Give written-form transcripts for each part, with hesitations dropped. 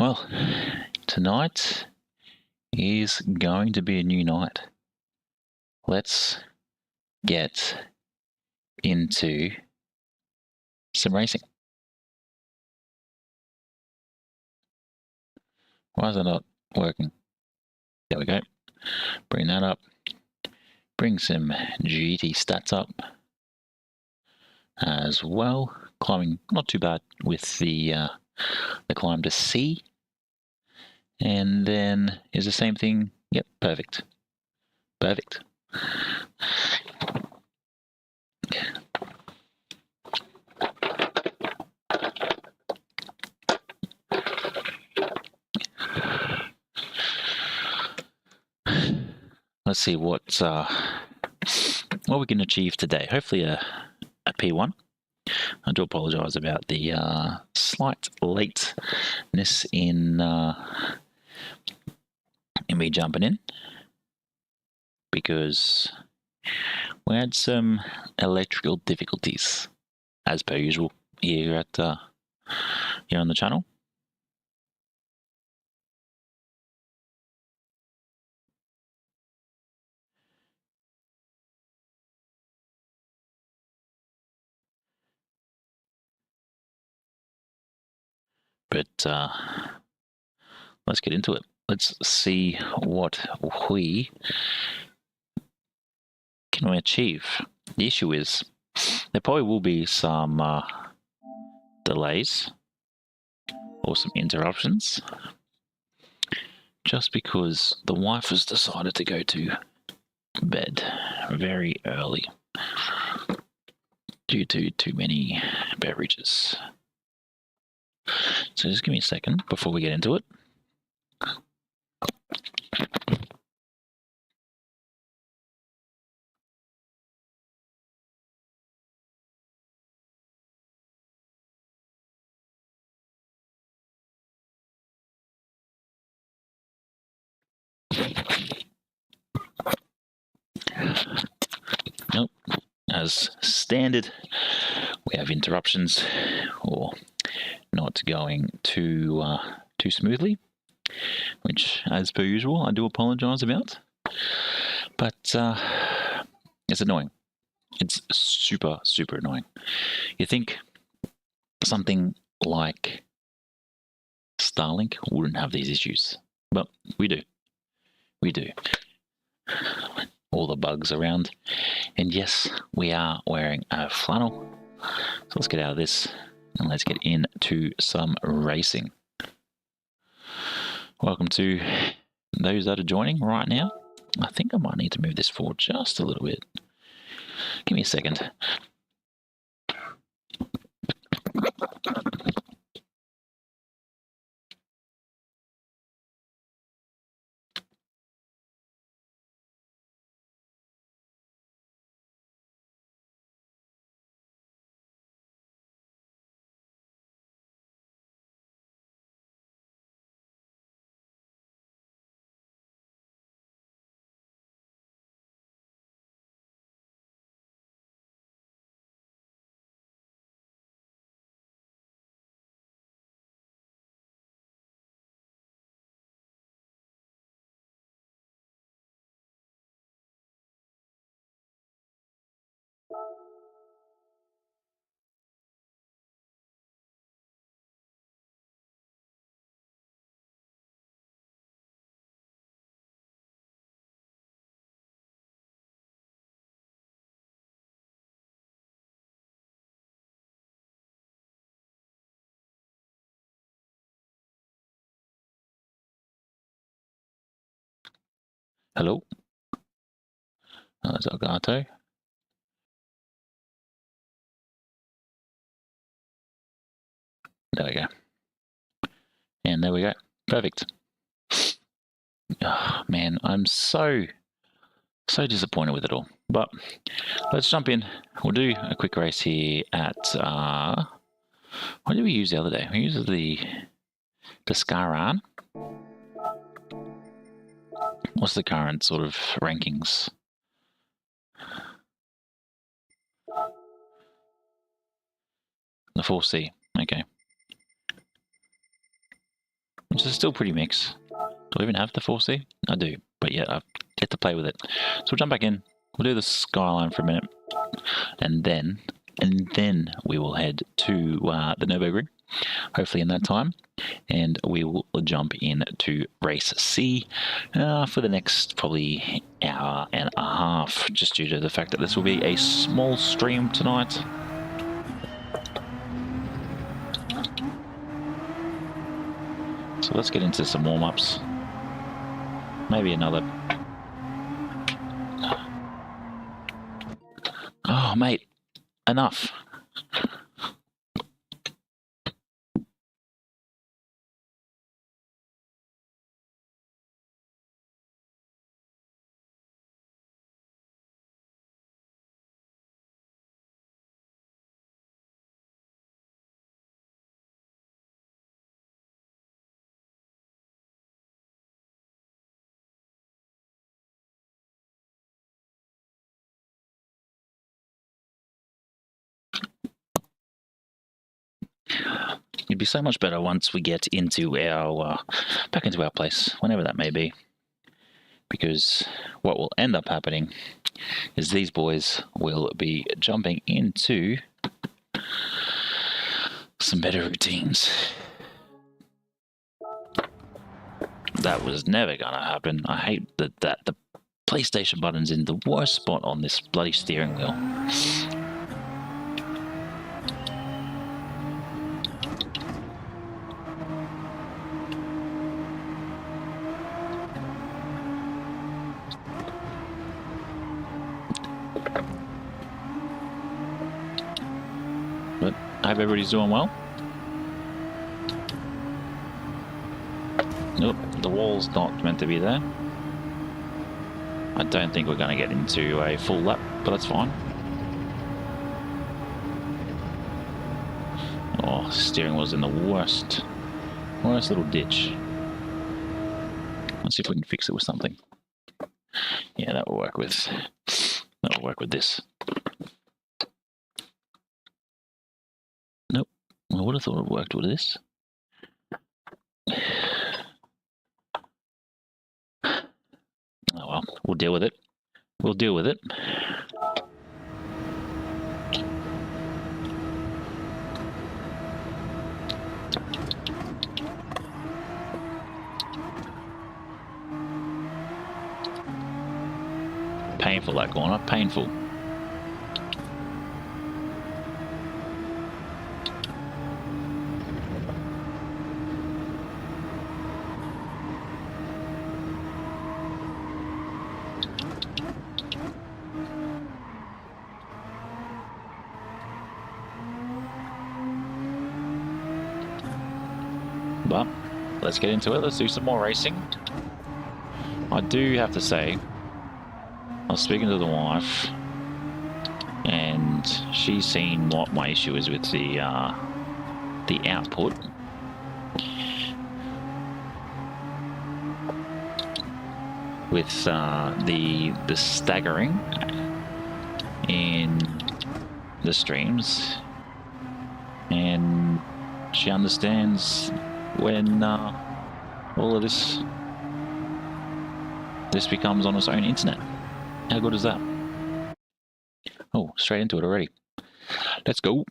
Well, tonight is going to be a new night. Let's get into some racing. Why is that not working? There we go. Bring that up. Bring some GT stats up as well. Climbing not too bad with the climb to C. And then is the same thing. Yep, perfect. Perfect. Let's see what we can achieve today. Hopefully a P1. I do apologise about the slight lateness in me jumping in, because we had some electrical difficulties, as per usual, here at here on the channel. But let's get into it. Let's see what we can achieve. The issue is there probably will be some delays or some interruptions, just because the wife has decided to go to bed very early due to too many beverages. So just give me a second before we get into it. Nope. As standard, we have interruptions or not going too smoothly, which, as per usual, I do apologise about. But it's annoying. It's super annoying. You think something like Starlink wouldn't have these issues, but we do. We do. All the bugs around. And yes, we are wearing a flannel. So let's get out of this and let's get into some racing. Welcome to those that are joining right now. I think I might need to move this forward just a little bit. Give me a second. Hello. There's Elgato. There we go. And there we go. Perfect. Oh, man, I'm so disappointed with it all. But let's jump in. We'll do a quick race here at what did we use the other day? We used the Scaran. What's the current sort of rankings? The 4C. Okay. which is still pretty mixed. Do I even have the 4C? I do, but yeah, I get to play with it. So we'll jump back in. We'll do the skyline for a minute, and then we will head to the Nürburgring, hopefully in that time, and we will jump in to race C for the next probably hour and a half, just due to the fact that this will be a small stream tonight. So let's get into some warm-ups. Maybe another... Oh, mate, enough. It'd be so much better once we get into our back into our place, whenever that may be, because what will end up happening is these boys will be jumping into some better routines. That was never gonna happen. I hate that the PlayStation button's in the worst spot on this bloody steering wheel. But I hope everybody's doing well. Nope, the wall's not meant to be there. I don't think we're going to get into a full lap, but that's fine. Oh, steering wheel's in the worst little ditch. Let's see if we can fix it with something. Yeah, that will work with this. Nope, I would have thought it worked with this. Oh well, we'll deal with it. We'll deal with it. Painful, that corner, painful. But let's get into it. Let's do some more racing. I do have to say, I was speaking to the wife, and she's seen what my issue is with the output. With the staggering in the streams, and she understands when all of this becomes on its own internet. How good is that? Oh, straight into it already. Let's go.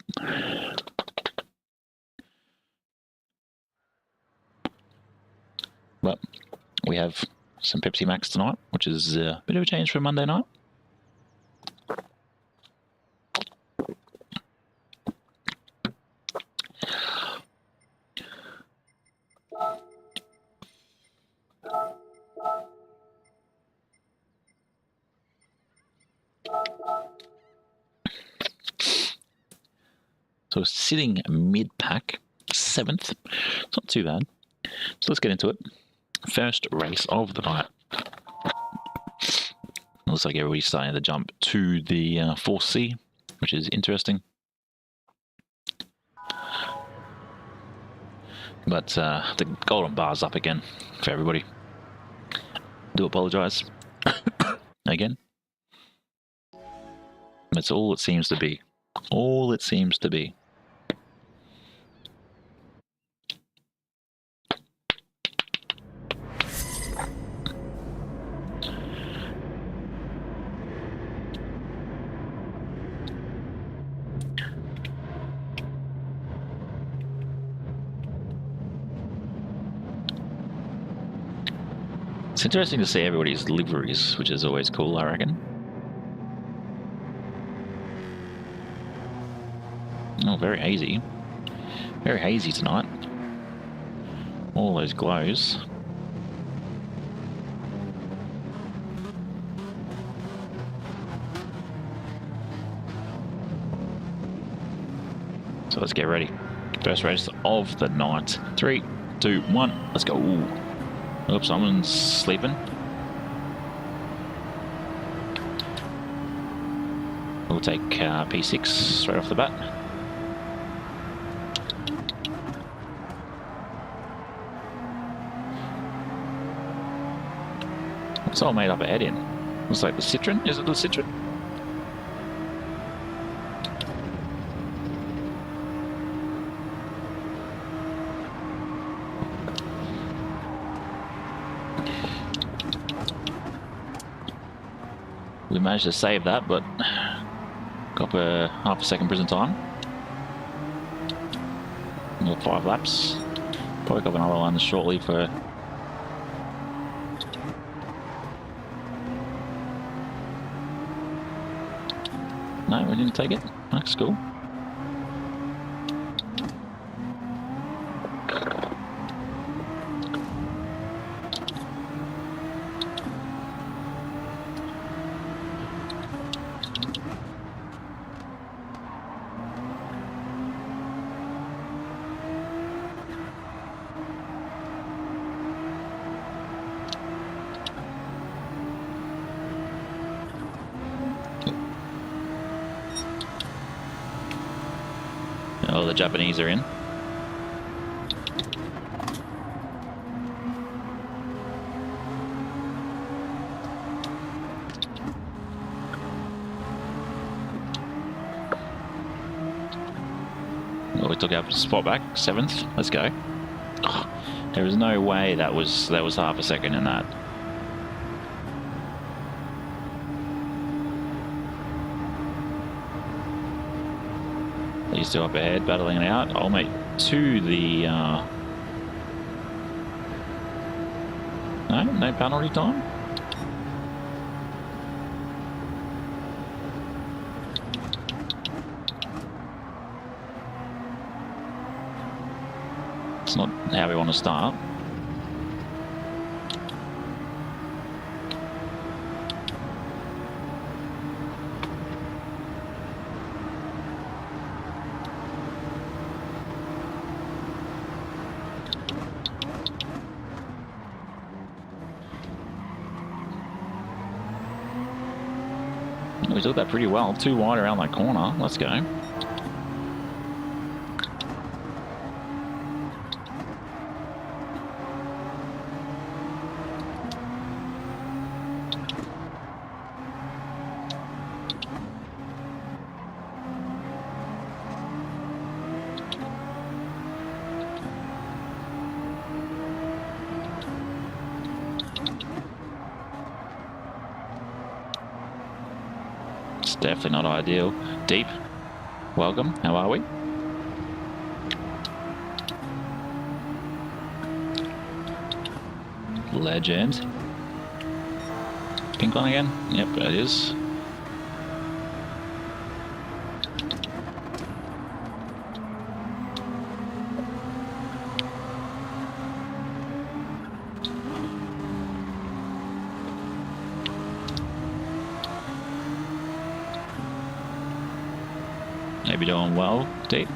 But we have some Pepsi Max tonight, which is a bit of a change for Monday night. So sitting mid-pack, 7th. It's not too bad. So let's get into it. First race of the night. Looks like everybody's starting to jump to the 4C, which is interesting. But the golden bar's up again for everybody. Do apologise. Again. That's all it seems to be. All it seems to be. It's interesting to see everybody's liveries, which is always cool, I reckon. Oh, very hazy. Very hazy tonight. All those glows. So let's get ready. First race of the night. 3, 2, 1, let's go. Ooh. Oops, someone's sleeping. We'll take P6 straight off the bat. What's all made up ahead in? Looks like the Citroen. Is it the Citroen? We managed to save that, but got a half a second prison time. Another 5 laps. Probably got another one shortly for. No, we didn't take it. That's cool. Oh, the Japanese are in. Oh, we took our spot back, 7th. Let's go. Oh, there was no way that was half a second in that. He's still up ahead, battling it out. I'll make to the... No penalty time. It's not how we want to start. We took that pretty well. Too wide around that corner. Let's go. It's definitely not ideal. Deep, welcome. How are we? Legend. Pink one again? Yep, it is. Maybe doing well, Deep.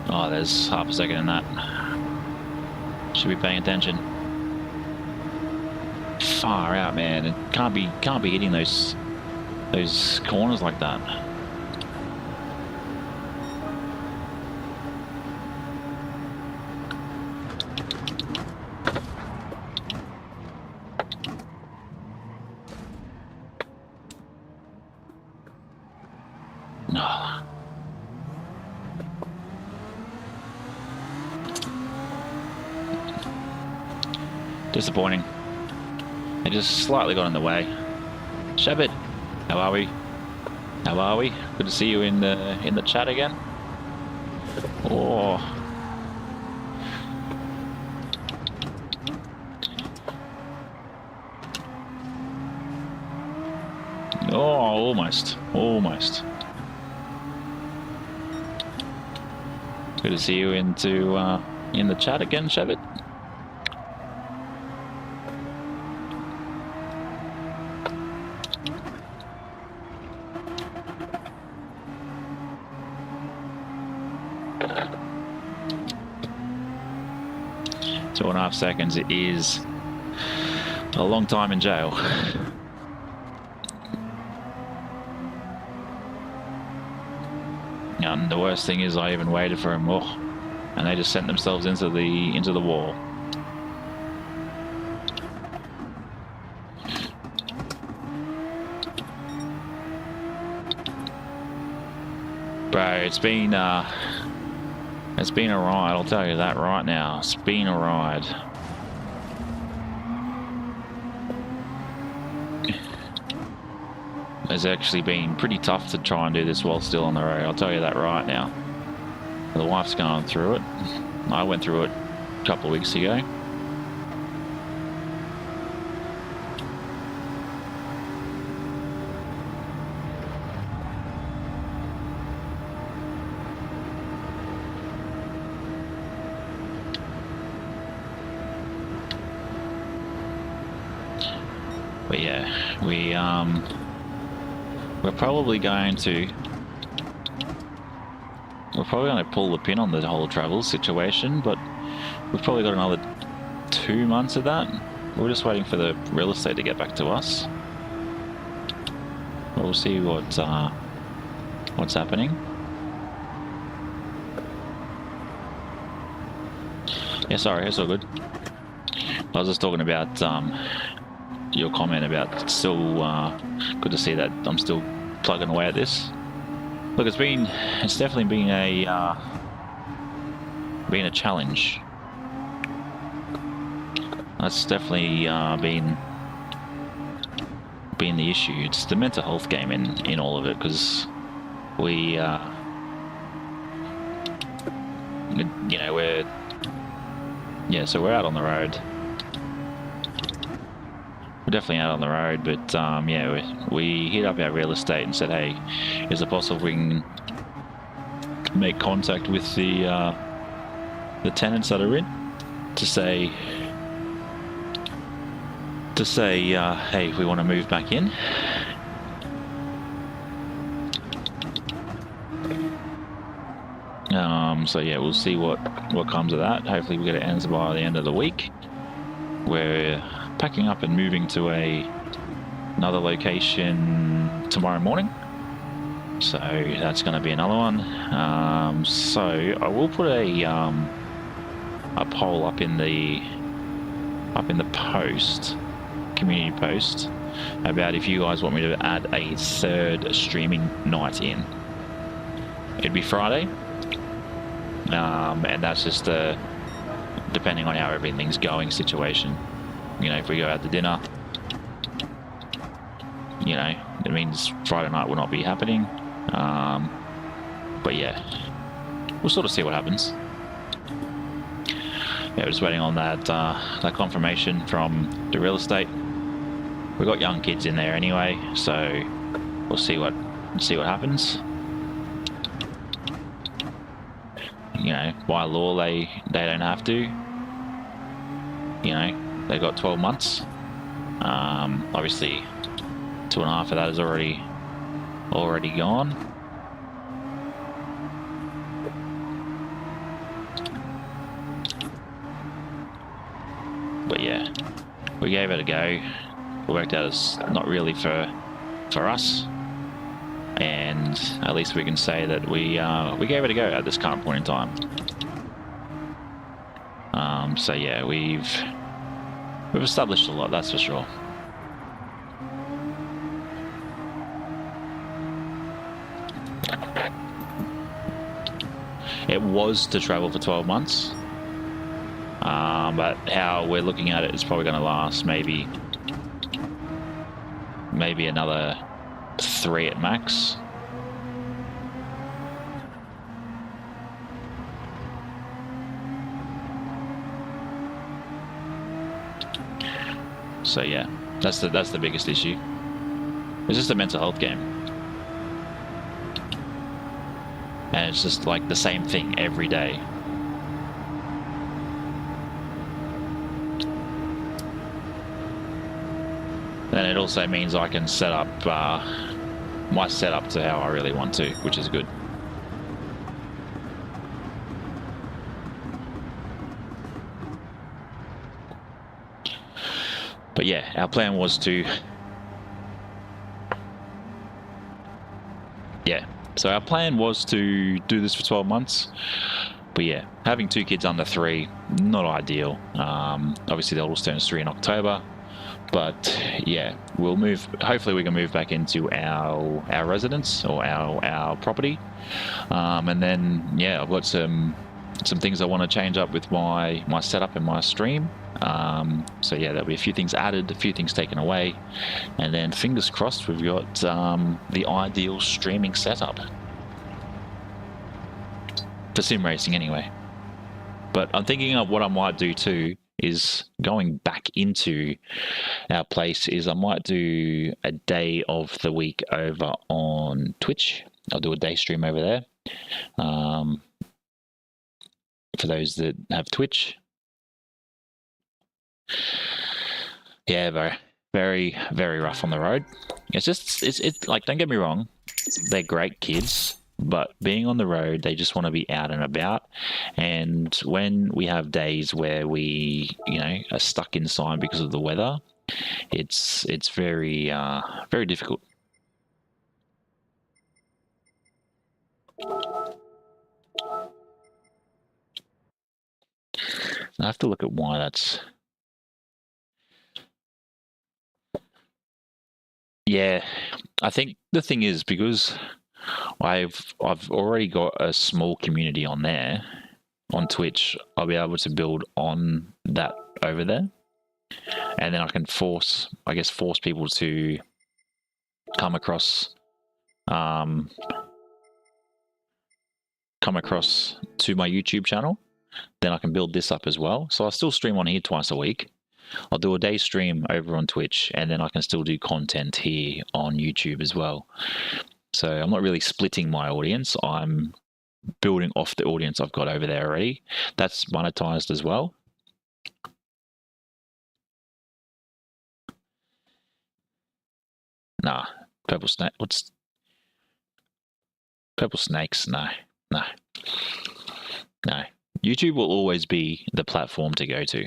Oh, there's half a second in that. Should be paying attention. Far out, man. It can't be hitting those corners like that. No. Disappointing. They just slightly got in the way. Shabbat, how are we? How are we? Good to see you in the chat again. Oh, Oh, almost. Almost. Good to see you in the chat again, Shevit. Two and a half seconds is a long time in jail. And the worst thing is I even waited for him, and they just sent themselves into the wall. Bro, it's been a ride, I'll tell you that right now. It's been a ride. It's actually been pretty tough to try and do this while still on the road, I'll tell you that right now. The wife's going through it. I went through it a couple of weeks ago. But yeah, we're probably going to pull the pin on the whole travel situation, but we've probably got another 2 months of that. We're just waiting for the real estate to get back to us. We'll see what's happening. Yeah, sorry, it's all good. I was just talking about your comment about still good to see that I'm still plugging away at this. Look, it's definitely been a challenge. That's definitely been the issue. It's the mental health game in all of it, because we so we're out on the road. We're definitely out on the road, but we hit up our real estate and said, hey, is it possible we can make contact with the tenants that are in to say hey, we want to move back in. So yeah, we'll see what comes of that. Hopefully we get it ends by the end of the week. We're packing up and moving to another location tomorrow morning, so that's going to be another one. So I will put a poll up in the post, community post, about if you guys want me to add a third streaming night in. It'd be Friday, and that's just depending on how everything's going situation. If we go out to dinner, it means Friday night will not be happening. But yeah, we'll sort of see what happens. Yeah, we're just waiting on that confirmation from the real estate. We've got young kids in there anyway, so we'll see what happens. By law they don't have to. They've got 12 months. Obviously, 2.5 of that is already gone. But yeah, we gave it a go. It worked out as not really for us, and at least we can say that we gave it a go at this current point in time. So yeah, we've established a lot, that's for sure. It was to travel for 12 months, but how we're looking at it is probably going to last maybe another 3 at max. So yeah, that's the biggest issue. It's just a mental health game. And it's just like the same thing every day. And it also means I can set up my setup to how I really want to, which is good. But yeah, our plan was to... Yeah, so our plan was to do this for 12 months. But yeah, having 2 kids under 3, not ideal. Obviously the oldest turns 3 in October. But yeah, we'll move. Hopefully we can move back into our residence or our property. And then yeah, I've got some things I want to change up with my setup and my stream. So yeah, there'll be a few things added, a few things taken away, and then fingers crossed we've got the ideal streaming setup for sim racing anyway. But I'm thinking of what I might do too is going back into our place is I might do a day of the week over on Twitch. I'll do a day stream over there. For those that have Twitch. Yeah, very, very rough on the road. It's like, don't get me wrong, they're great kids, but being on the road, they just want to be out and about. And when we have days where we, are stuck inside because of the weather, it's very, very difficult. I have to look at why that's... Yeah, I think the thing is because I've already got a small community on there, on Twitch. I'll be able to build on that over there, and then I can force people to come across to my YouTube channel. Then I can build this up as well. So I still stream on here twice a week. I'll do a day stream over on Twitch, and then I can still do content here on YouTube as well. So I'm not really splitting my audience. I'm building off the audience I've got over there already. That's monetized as well. Nah, purple snake. What's purple snakes? No. YouTube will always be the platform to go to.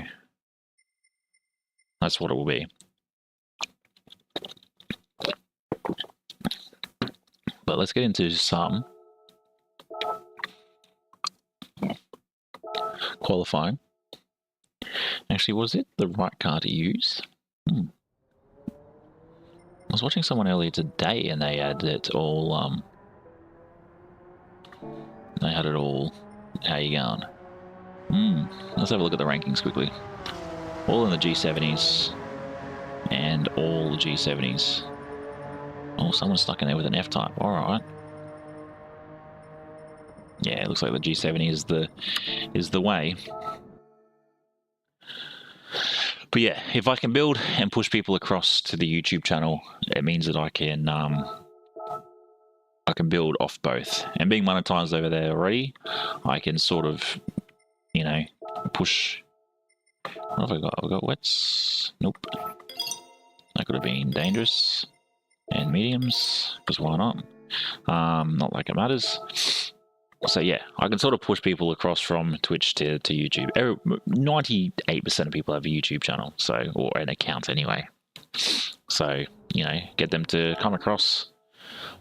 That's what it will be. But let's get into some qualifying. Actually, was it the right car to use? I was watching someone earlier today and they had it all, how you going? Let's have a look at the rankings quickly. All in the G70s and all the G70s. Oh, someone's stuck in there with an F-type. All right. Yeah, it looks like the G70 is the way. But yeah, if I can build and push people across to the YouTube channel, it means that I can build off both. And being monetized over there already, I can sort of, push. What have I got? I've got wets. Nope. That could have been dangerous. And mediums, because why not? Not like it matters. So yeah, I can sort of push people across from Twitch to YouTube. 98% of people have a YouTube channel, or an account anyway. So, get them to come across,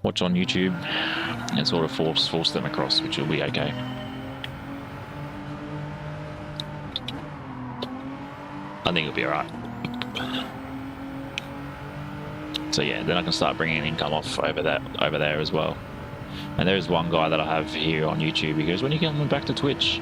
watch on YouTube, and sort of force them across, which will be okay. I think it'll be alright. So yeah, then I can start bringing income off over there as well. And there's one guy that I have here on YouTube. He goes, "When are you coming back to Twitch?"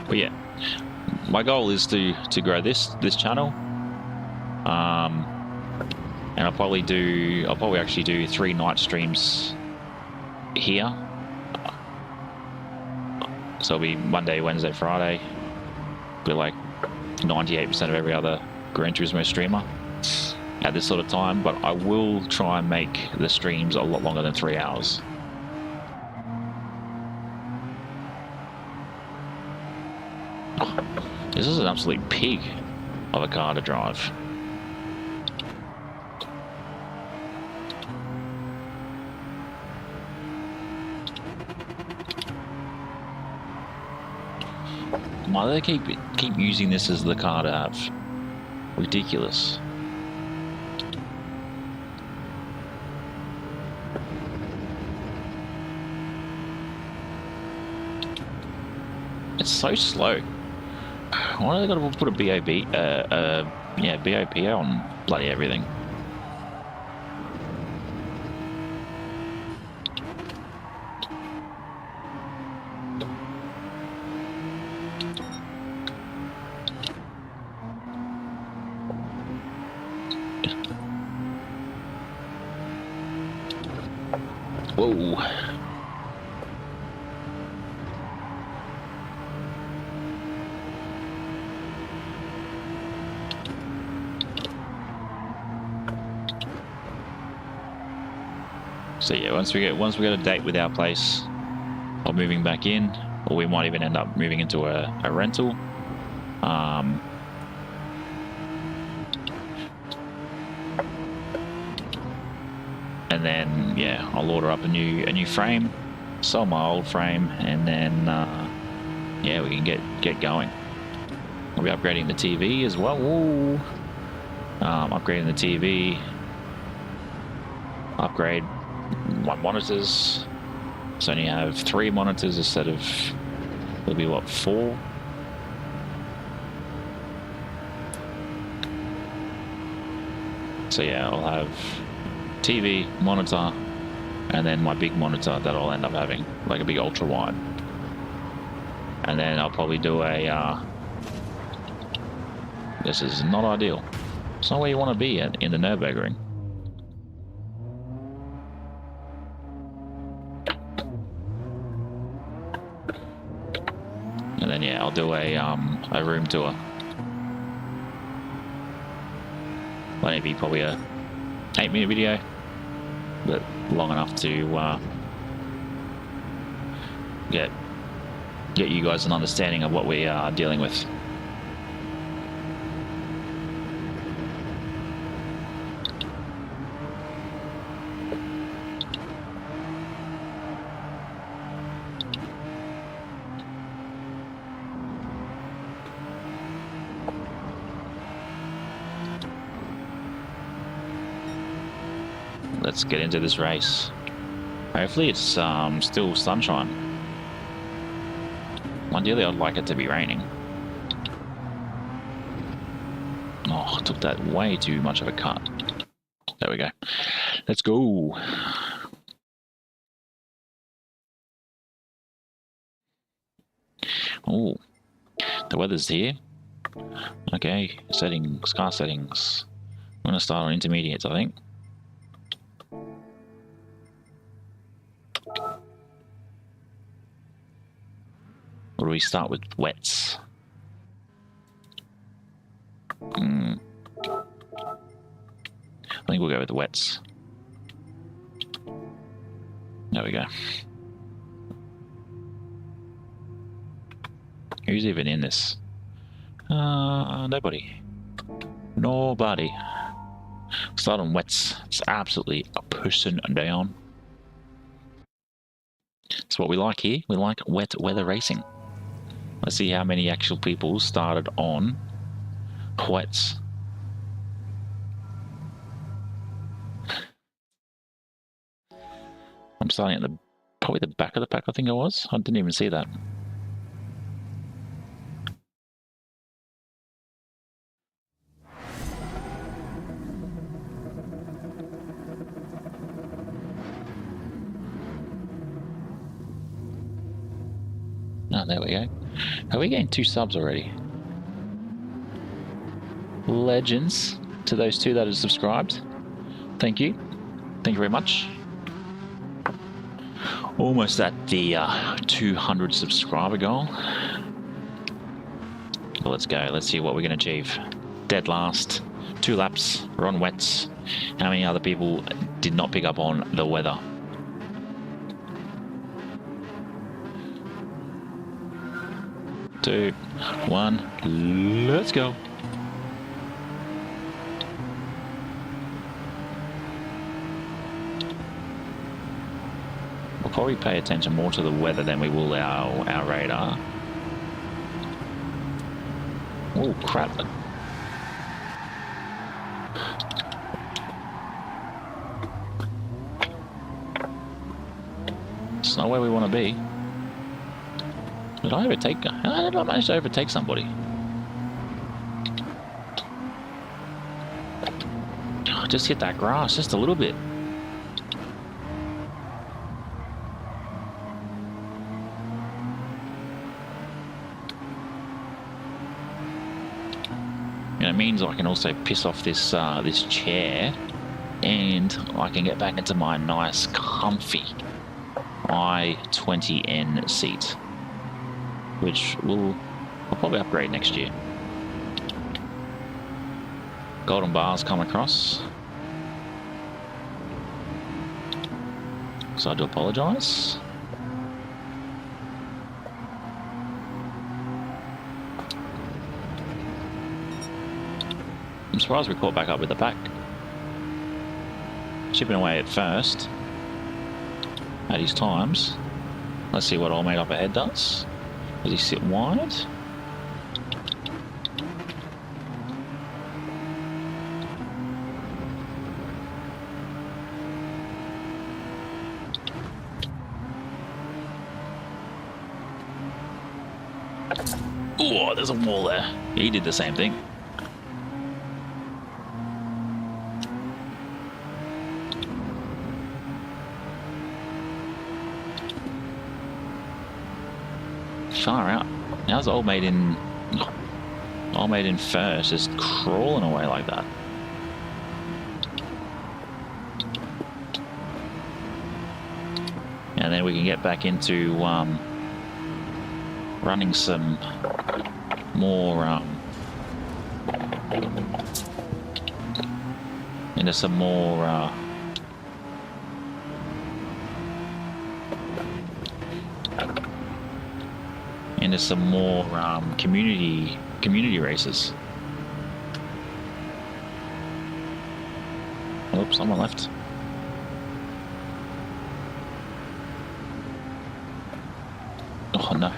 But yeah, my goal is to grow this channel, And I'll probably actually do 3 night streams here. So it'll be Monday, Wednesday, Friday. Be like 98% of every other Gran Turismo streamer at this sort of time, but I will try and make the streams a lot longer than 3 hours. This is an absolute pig of a car to drive. Why do they keep using this as the car to have? Ridiculous. It's so slow. Why do they gotta put a BOP on bloody everything? Whoa. So yeah, once we get a date with our place of moving back in, or we might even end up moving into a rental. And then yeah, I'll order up a new frame, sell my old frame, and then yeah, we can get going. We'll be upgrading the TV as well. Ooh. Upgrading the TV. Upgrade my monitors. So only have 3 monitors instead of, it'll be what, 4? So yeah, I'll have TV, monitor, and then my big monitor that I'll end up having, like a big ultra wide. And then I'll probably do a, this is not ideal. It's not where you want to be in the Nürburgring. And then yeah, I'll do a room tour. Maybe probably a 8-minute video, but long enough to get you guys an understanding of what we are dealing with. Let's get into this race. Hopefully it's still sunshine. Ideally I'd like it to be raining. Oh, I took that way too much of a cut. There we go. Let's go. Oh, the weather's here. Okay, settings, car settings. I'm gonna start on intermediates, I think. Or do we start with wets? I think we'll go with the wets. There we go. Who's even in this? Nobody. Nobody. Start on wets. It's absolutely a person down. That's what we like here. We like wet weather racing. Let's see how many actual people started on wets. I'm starting at probably the back of the pack, I think it was. I didn't even see that. Oh, there we go. Are we getting 2 subs already? Legends to those 2 that are subscribed. Thank you. Thank you very much. Almost at the 200 subscriber goal. So let's go. Let's see what we can achieve. Dead last. 2 laps. We're on wets. How many other people did not pick up on the weather? Two, one, let's go. We'll probably pay attention more to the weather than we will our radar. Oh crap. It's not where we want to be. Did I overtake? How did I manage to overtake somebody? Oh, just hit that grass just a little bit. And it means I can also piss off this this chair, and I can get back into my nice, comfy i20N seat, which I'll probably upgrade next year. Golden bars come across, so I do apologise. I'm surprised we caught back up with the pack. Chipping away at first at his times. Let's see what old mate up ahead does. Does he sit wide? Oh, there's a wall there. He did the same thing. Far out. How's old mate in first, just crawling away like that? And then we can get back into running some more into some more community races. Oops, someone left. Oh no.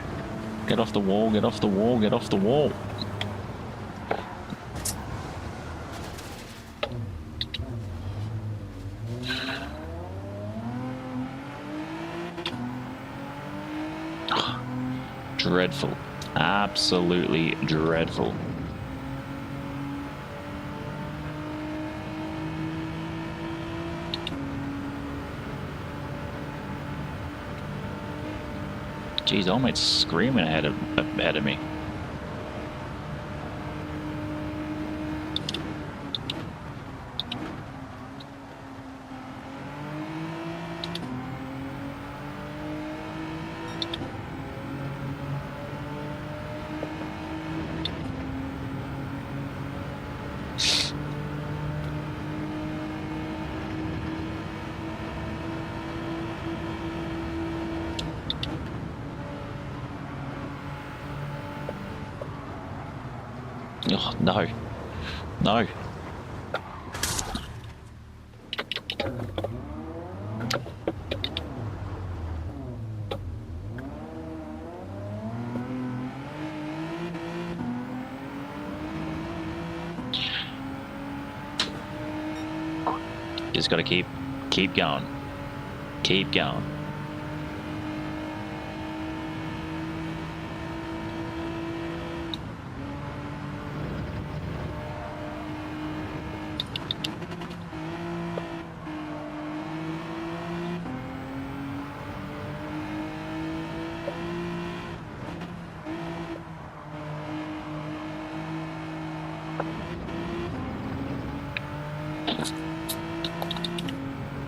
Get off the wall, get off the wall, get off the wall. Dreadful. Absolutely dreadful. Jeez, old mate's screaming ahead of me. Oh, no. No. Just gotta keep going. Keep going.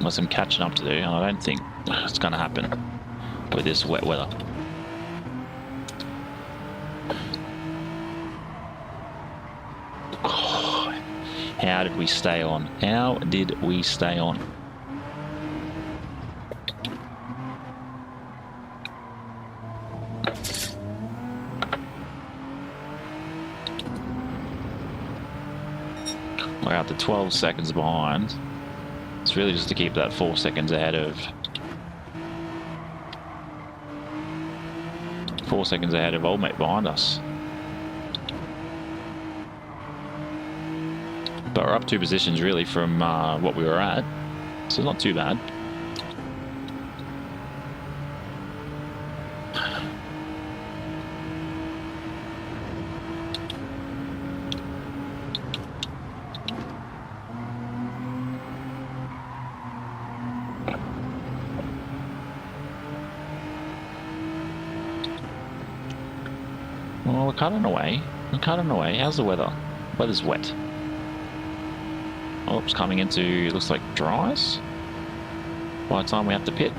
Got some catching up to do, and I don't think it's going to happen with this wet weather. Oh, how did we stay on? How did we stay on? We're out to 12 seconds behind. It's really just to keep that 4 seconds ahead of... 4 seconds ahead of old mate behind us. But we're up 2 positions really from what we were at. So not too bad. Well, we're cutting away. We're cutting away. How's the weather? Weather's wet. Oh, it's coming into, looks like dries. By the time we have to pit.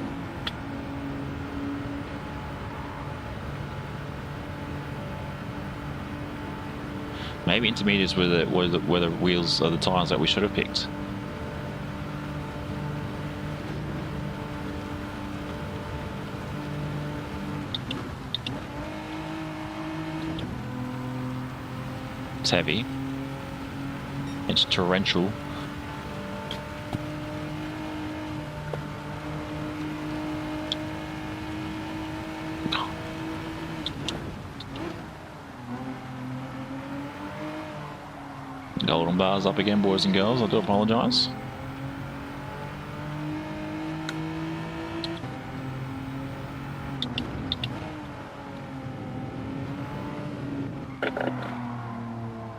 Maybe intermediates were the wheels or the tyres that we should have picked. It's heavy. It's torrential. Golden bars up again, boys and girls. I do apologise.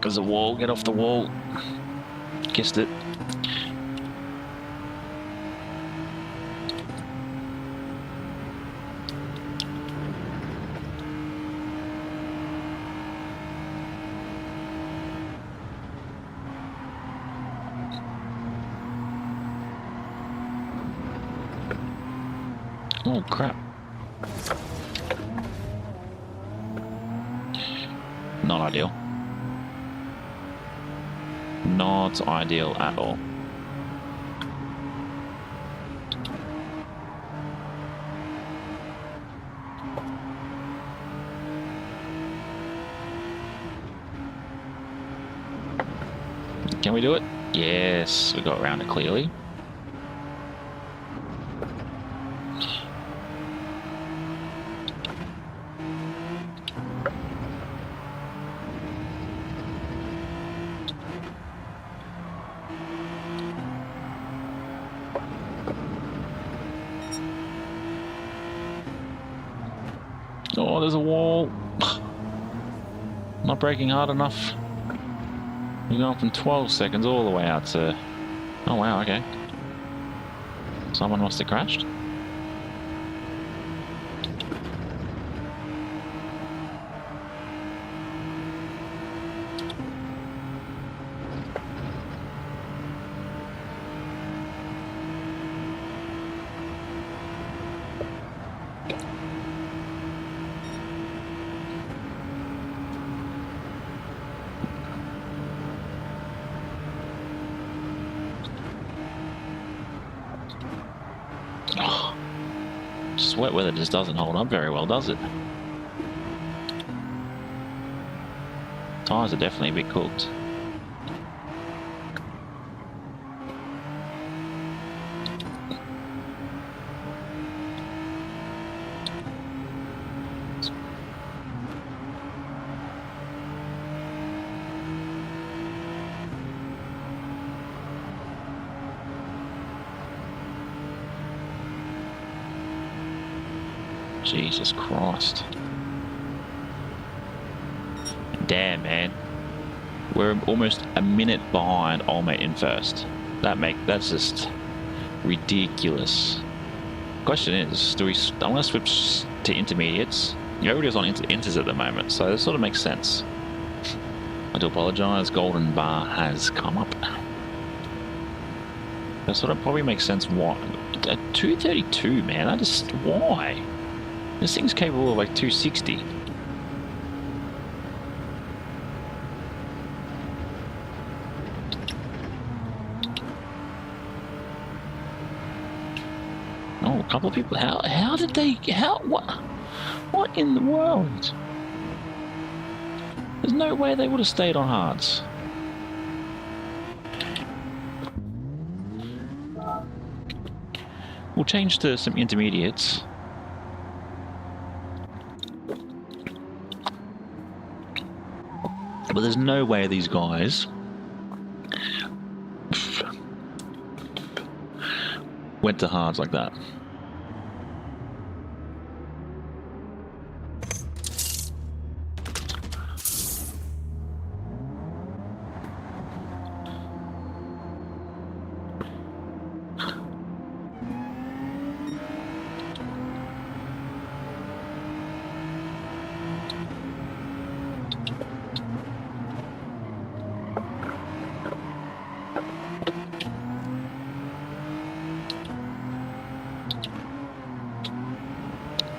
There's a wall. Get off the wall. Kissed it. Oh crap. Not ideal. Not ideal at all. Can we do it? Yes, we got around it clearly. Oh, there's a wall. Not braking hard enough. We're going from 12 seconds all the way out to... Oh wow, okay. Someone must have crashed. Just wet weather just doesn't hold up very well, does it? Tyres are definitely a bit cooked. Jesus Christ. Damn, man. We're almost a minute behind old mate in first. That's just ridiculous. Question is, I'm going to switch to intermediates. Everybody's on inters at the moment, so this sort of makes sense. I do apologise, golden bar has come up. That sort of probably makes sense. Why? At 232, man. I just... Why? This thing's capable of like 260. Oh, a couple of people. How did they... What in the world? There's no way they would have stayed on hards. We'll change to some intermediates. But there's no way these guys went to hards like that.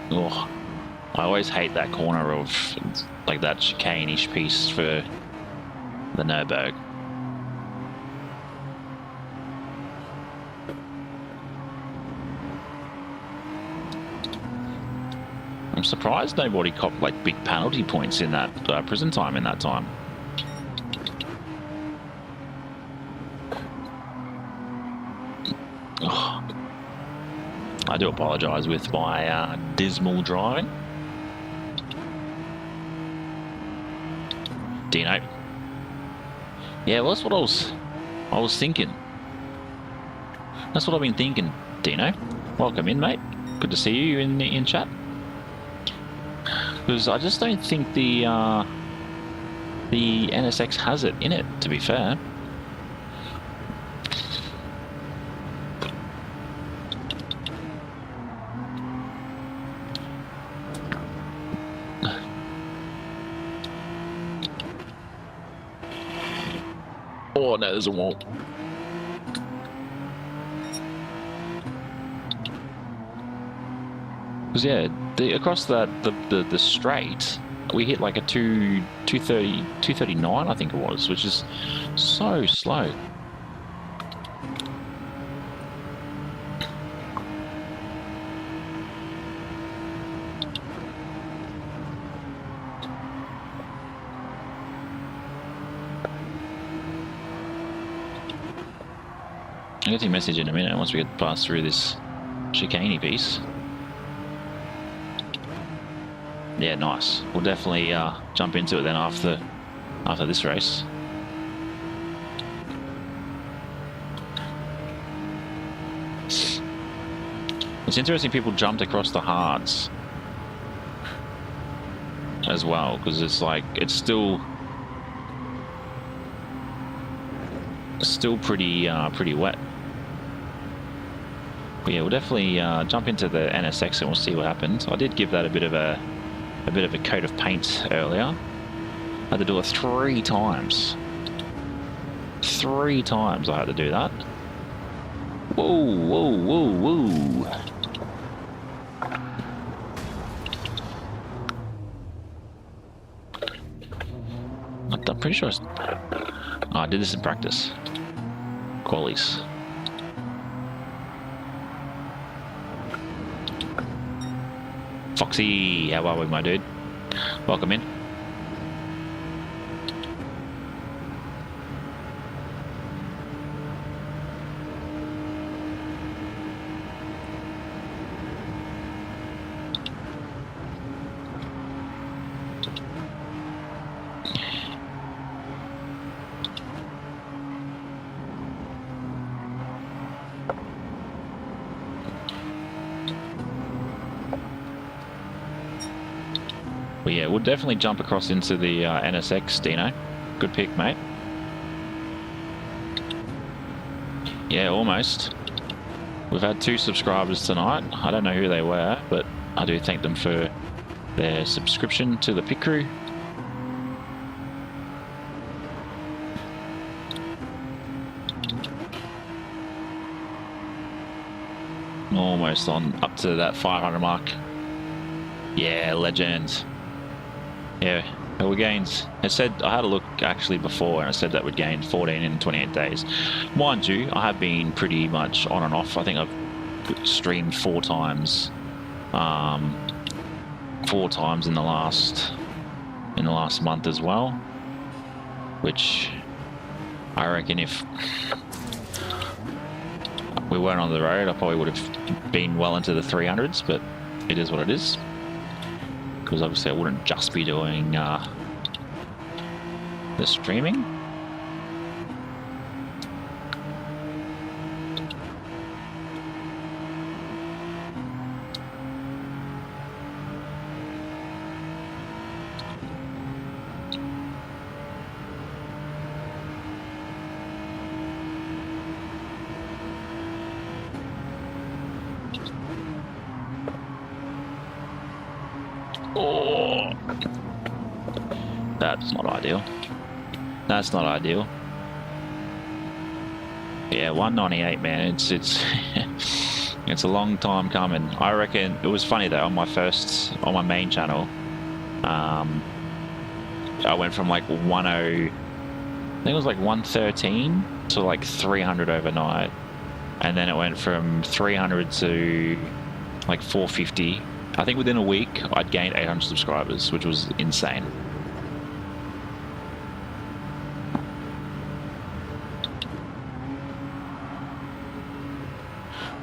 Oh, I always hate that corner of like that chicane-ish piece for the Nürburgring. I'm surprised nobody copped like big penalty points in that prison time in that time. Oh. I do apologise with my dismal driving. Dino. Yeah, well, that's what I was thinking. That's what I've been thinking, Dino. Welcome in, mate. Good to see you in chat. Because I just don't think the NSX has it in it, to be fair. Oh no, there's a wall. Because yeah, across the straight, we hit like a 239, I think it was, which is so slow. I'll get your message in a minute once we get past through this chicane piece. Yeah, nice. We'll definitely jump into it then after this race. It's interesting people jumped across the hards as well, because it's like it's still pretty wet. But yeah, we'll definitely jump into the NSX and we'll see what happens. I did give that a bit of a coat of paint earlier. I had to do it 3 times. 3 times I had to do that. Whoa, whoa, whoa, whoa. I'm pretty sure I did this in practice. Qualies. Foxy, how are we, my dude? Welcome in. But yeah, we'll definitely jump across into the NSX, Dino. Good pick, mate. Yeah, almost. We've had 2 subscribers tonight. I don't know who they were, but I do thank them for their subscription to the pit crew. Almost on up to that 500 mark. Yeah, legend. Yeah, we gained. It said I had a look actually before, and it said that we'd gained 14 in 28 days. Mind you, I have been pretty much on and off. I think I've streamed 4 times. 4 times in the last month as well. Which I reckon if we weren't on the road, I probably would have been well into the 300s, but it is what it is. Because obviously I wouldn't just be doing the streaming. Oh, that's not ideal. That's not ideal. Yeah, 198, man. It's it's a long time coming. I reckon it was funny though. On my main channel, I went from like 10. I think it was like 113 to like 300 overnight, and then it went from 300 to like 450. I think within a week, I'd gained 800 subscribers, which was insane.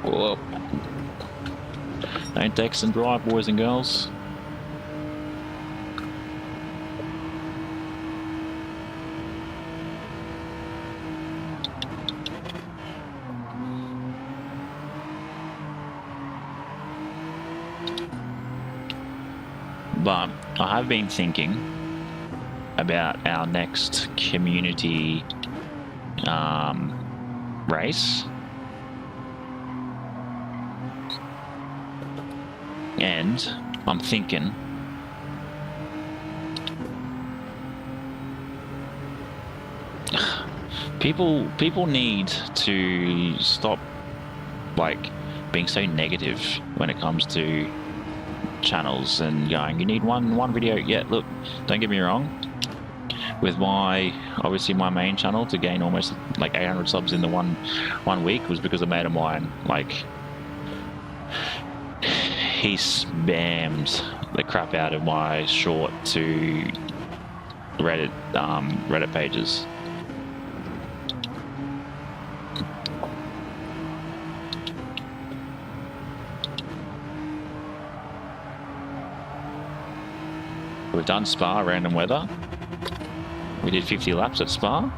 Whoa. Don't text and drive, boys and girls. But I have been thinking about our next community race, and I'm thinking people need to stop like being so negative when it comes to channels and going, you need one video. Yeah, look, don't get me wrong, with obviously my main channel to gain almost like 800 subs in the one week was because a mate of mine, like, he spammed the crap out of my short to Reddit pages. We've done Spa, random weather. We did 50 laps at Spa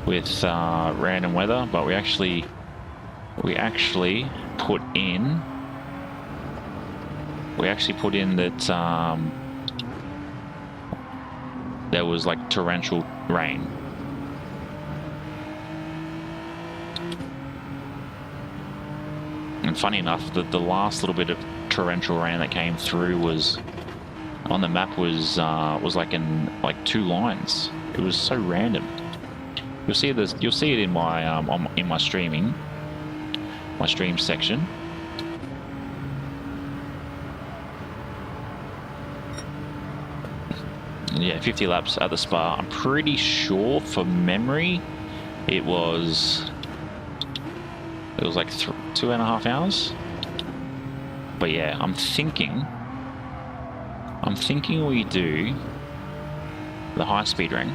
with random weather, but we actually put in that there was like torrential rain. And funny enough, the last little bit of torrential rain that came through was on the map was like in like 2 lines. It was so random. You'll see this. You'll see it in my in my stream section. Yeah, 50 laps at the Spa. I'm pretty sure, from memory, it was like 2.5 hours. But yeah, I'm thinking we do the high-speed ring,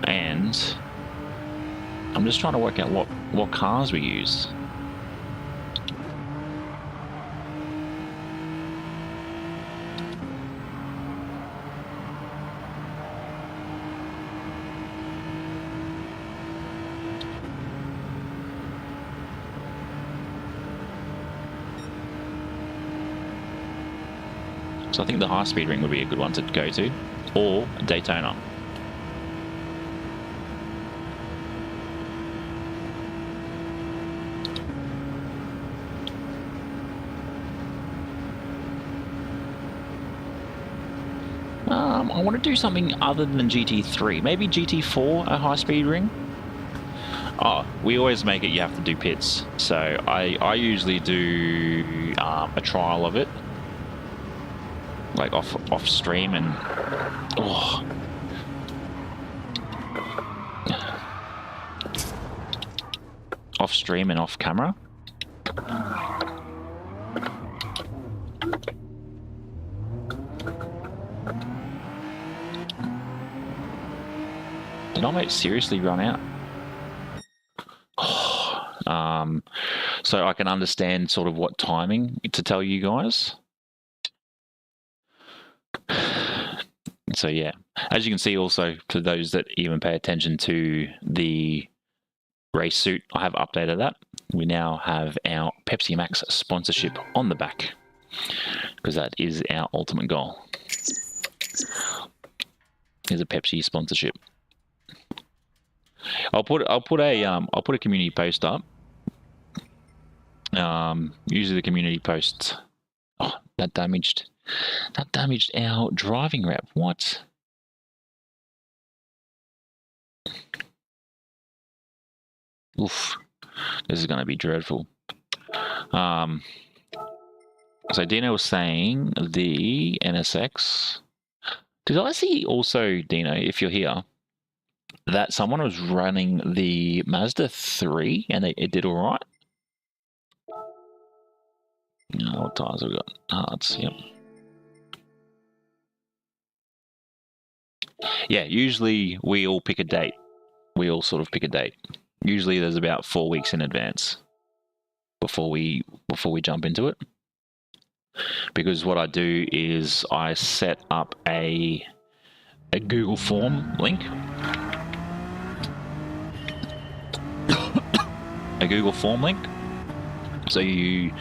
and I'm just trying to work out what cars we use. So I think the high-speed ring would be a good one to go to, or Daytona. I want to do something other than GT3. Maybe GT4, a high-speed ring. Oh, we always make it you have to do pits. So I usually do a trial of it, like off stream, and off stream and off camera. Did I mate seriously run out? So I can understand sort of what timing to tell you guys. So yeah, as you can see also, for those that even pay attention to the race suit, I have updated that. We now have our Pepsi Max sponsorship on the back, because that is our ultimate goal. Is a Pepsi sponsorship. I'll put a community post up. Usually the community posts. Oh, that damaged our driving wrap. What? Oof, this is going to be dreadful. So Dino was saying the NSX. Did I see also, Dino, if you're here, that someone was running the Mazda 3 and it did all right? No, what tires have we got? Hards, yep. Yeah, usually we all pick a date. We all sort of pick a date. Usually there's about 4 weeks in advance before we jump into it. Because what I do is I set up a Google form link. A Google form link. So you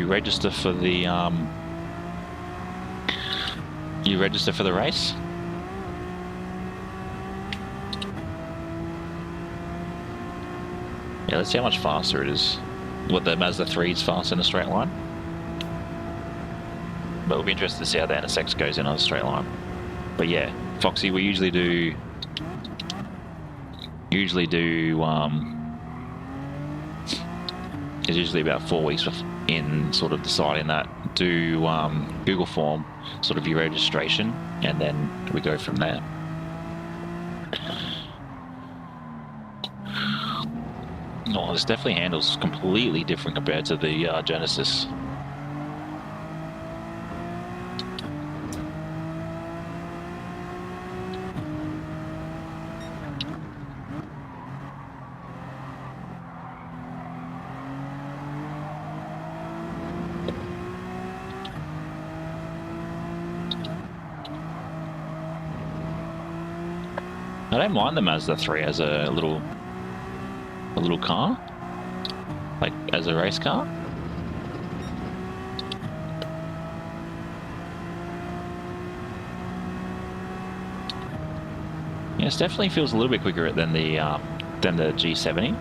register for the race. Yeah, let's see how much faster it is. What, the Mazda 3 is fast in a straight line? But it'll be interesting to see how the NSX goes in on a straight line. But yeah, Foxy, we usually do it's usually about 4 weeks in sort of deciding that. Do Google form, sort of your registration, and then we go from there. Oh, this definitely handles completely different compared to the Genesis. I don't mind the Mazda 3 as a little car, like as a race car. Yeah, it definitely feels a little bit quicker than the G70.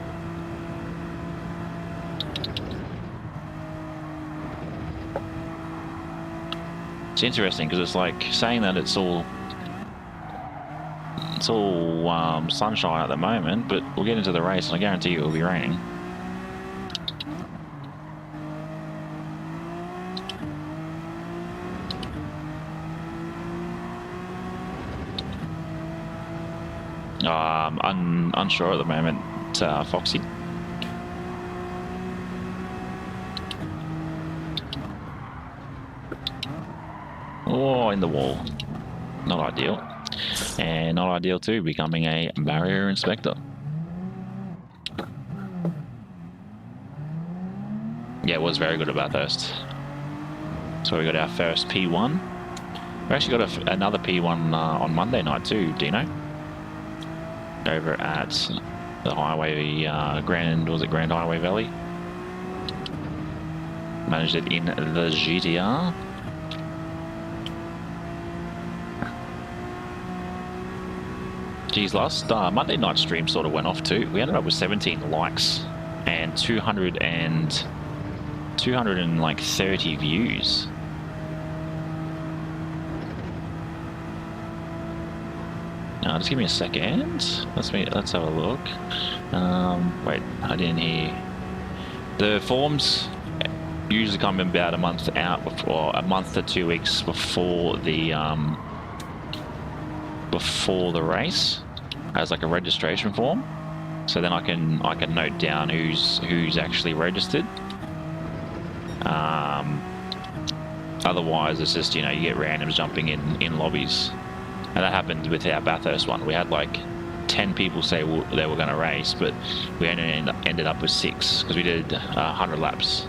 It's interesting because it's like saying that it's all sunshine at the moment, but we'll get into the race and I guarantee you it will be raining. I'm unsure at the moment, Foxy. Oh, in the wall. Not ideal. And not ideal too, becoming a barrier inspector. Yeah, it was very good at Bathurst. So we got our first P1. We actually got another P1 on Monday night too, Dino. Over at the highway, Grand Highway Valley. Managed it in the GTR. Geez, last Monday night stream sort of went off too. We ended up with 17 likes and 230 views. Just give me a second. Let's have a look. Wait, I didn't hear. The forms usually come in about a month out before, a month to 2 weeks before the race, as like a registration form. So then I can note down who's actually registered. Otherwise, it's just, you know, you get randoms jumping in lobbies, and that happened with our Bathurst one. We had like 10 people say they were going to race, but we only ended up with 6 because we did 100 laps.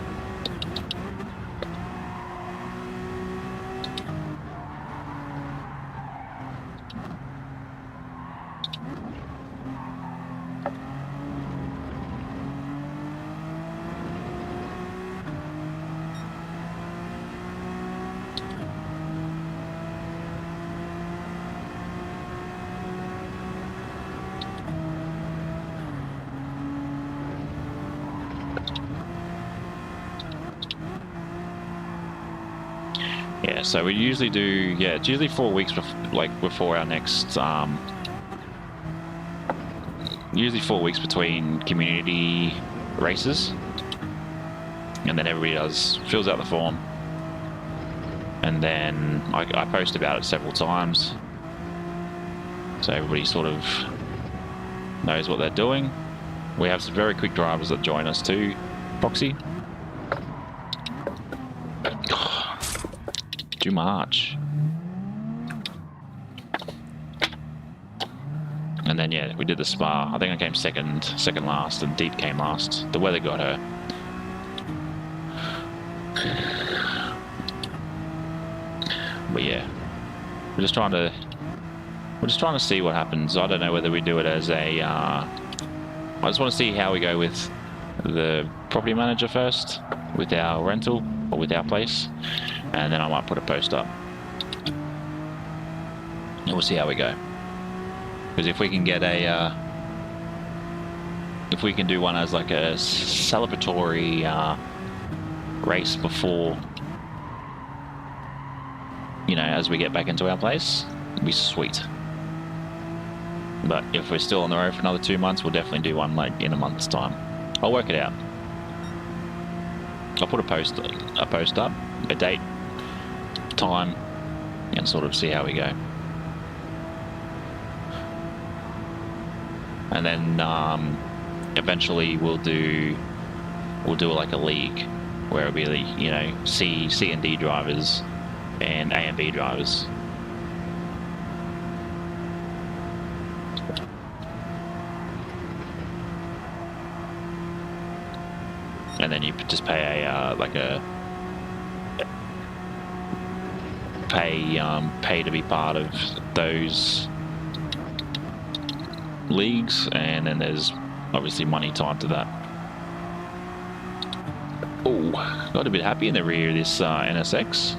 Yeah, so we usually do, yeah, it's usually 4 weeks before our next, usually 4 weeks between community races, and then everybody fills out the form, and then I post about it several times, so everybody sort of knows what they're doing. We have some very quick drivers that join us too, Foxy. Too much. And then yeah, we did the Spa. I think I came second last, and Deep came last. The weather got her. But yeah, we're just trying to see what happens. I don't know whether we do it as a. I just want to see how we go with the property manager first, with our rental or with our place. And then I might put a post up, and we'll see how we go. Because if we can get if we can do one as like a celebratory race before, you know, as we get back into our place, it'd be sweet. But if we're still on the road for another 2 months, we'll definitely do one like in a month's time. I'll work it out. I'll put a post up, a date, time, and sort of see how we go. And then eventually we'll do like a league where it'll be, you know, C and D drivers and A and B drivers. And then you just pay pay to be part of those leagues, and then there's obviously money tied to that. Oh, got a bit happy in the rear of this NSX.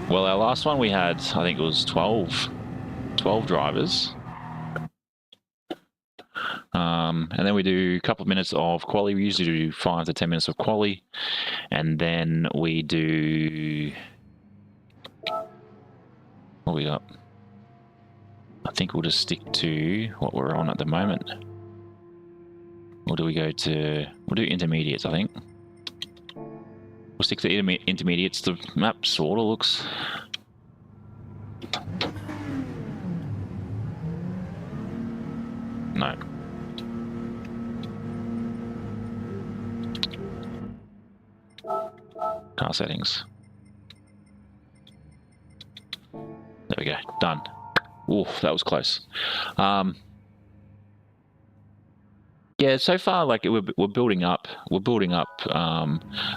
Well, our last one we had, I think it was 12 drivers. And then we do a couple of minutes of quali. We usually do 5 to 10 minutes of quali, and then we do, what we got? I think we'll just stick to what we're on at the moment. Or do we go to, we'll do intermediates, I think. We'll stick to intermediates. The map sort of looks, no. Car settings. There we go. Done. Oof, that was close. Yeah, so far, like we're building up. We're building up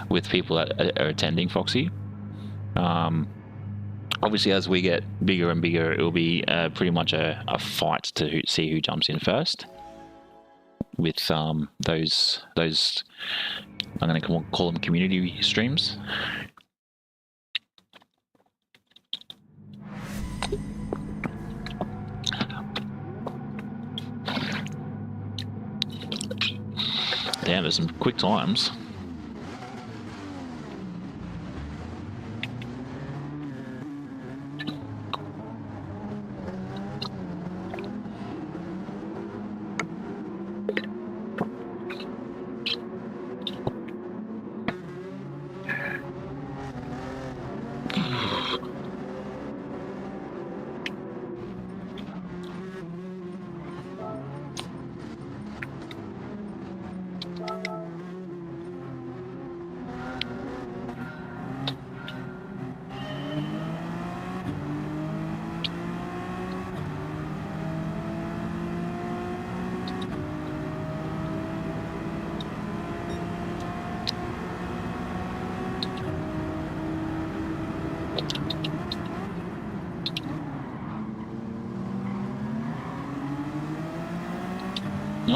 with people that are attending Foxy. Obviously, as we get bigger and bigger, it will be pretty much a fight to see who jumps in first. With those I'm going to call them community streams. Damn, there's some quick times.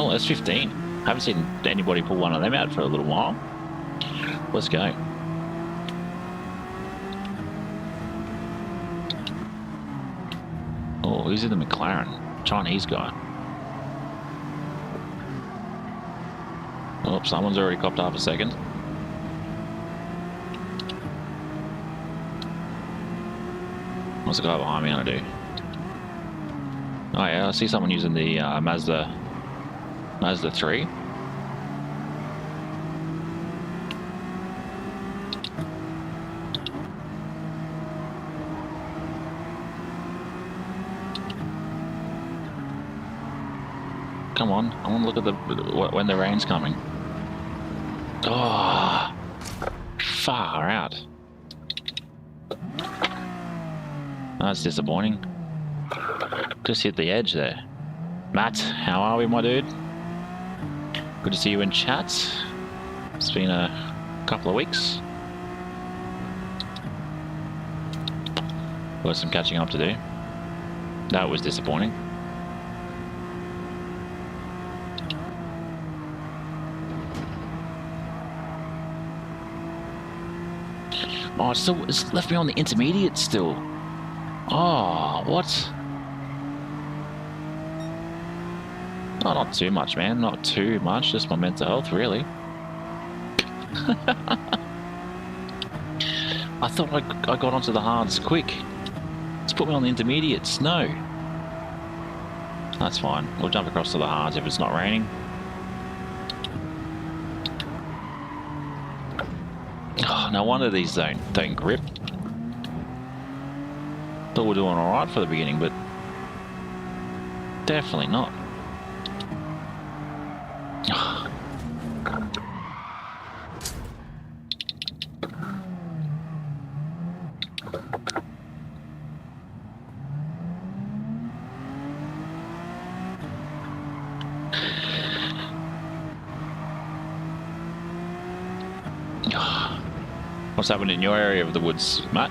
Oh, that's 15. Haven't seen anybody pull one of them out for a little while. Let's go. Oh, who's in the McLaren? Chinese guy. Oh, someone's already copped half a second. What's the guy behind me gonna do? Oh yeah, I see someone using the Mazda 3. Come on, I want to look at when the rain's coming. Oh, far out. That's disappointing. Just hit the edge there. Matt, how are we, my dude? Good to see you in chat. It's been a couple of weeks. Got some catching up to do. That was disappointing. Oh, it's left me on the intermediate still. Oh, what? Oh, not too much, man. Not too much. Just my mental health, really. I thought I got onto the hards quick. It's put me on the intermediates. No. That's fine. We'll jump across to the hards if it's not raining. Oh, no wonder these don't grip. Thought we're doing alright for the beginning, but definitely not. What's happened in your area of the woods, Matt?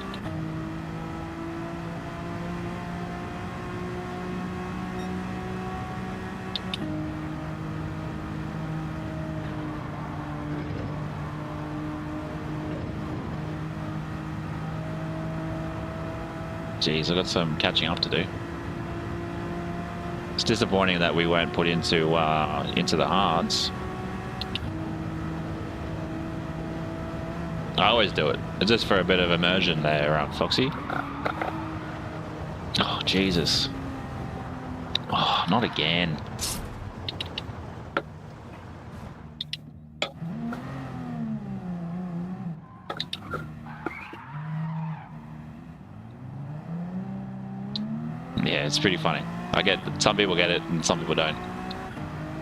Jeez, I've got some catching up to do. It's disappointing that we weren't put into the hards. I always do it. It's just for a bit of immersion there, Foxy. Oh, Jesus. Oh, not again. Yeah, it's pretty funny. I get some people get it and some people don't.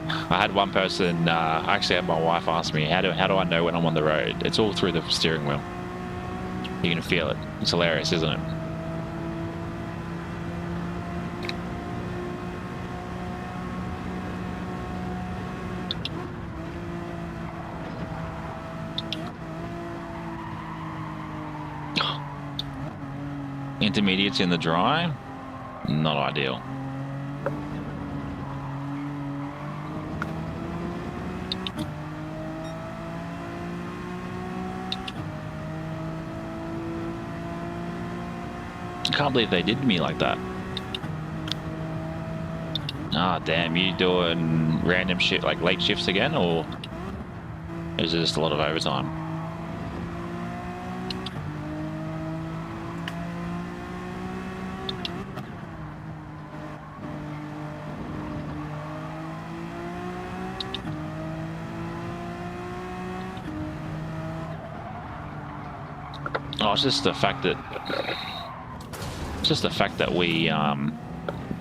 I had one person, I actually had my wife ask me, how do I know when I'm on the road? It's all through the steering wheel. You can feel it. It's hilarious, isn't it? Intermediates in the dry, not ideal. I can't believe they did me like that. Ah, damn, you doing random shit like late shifts again, or is it just a lot of overtime? Oh, it's just the fact that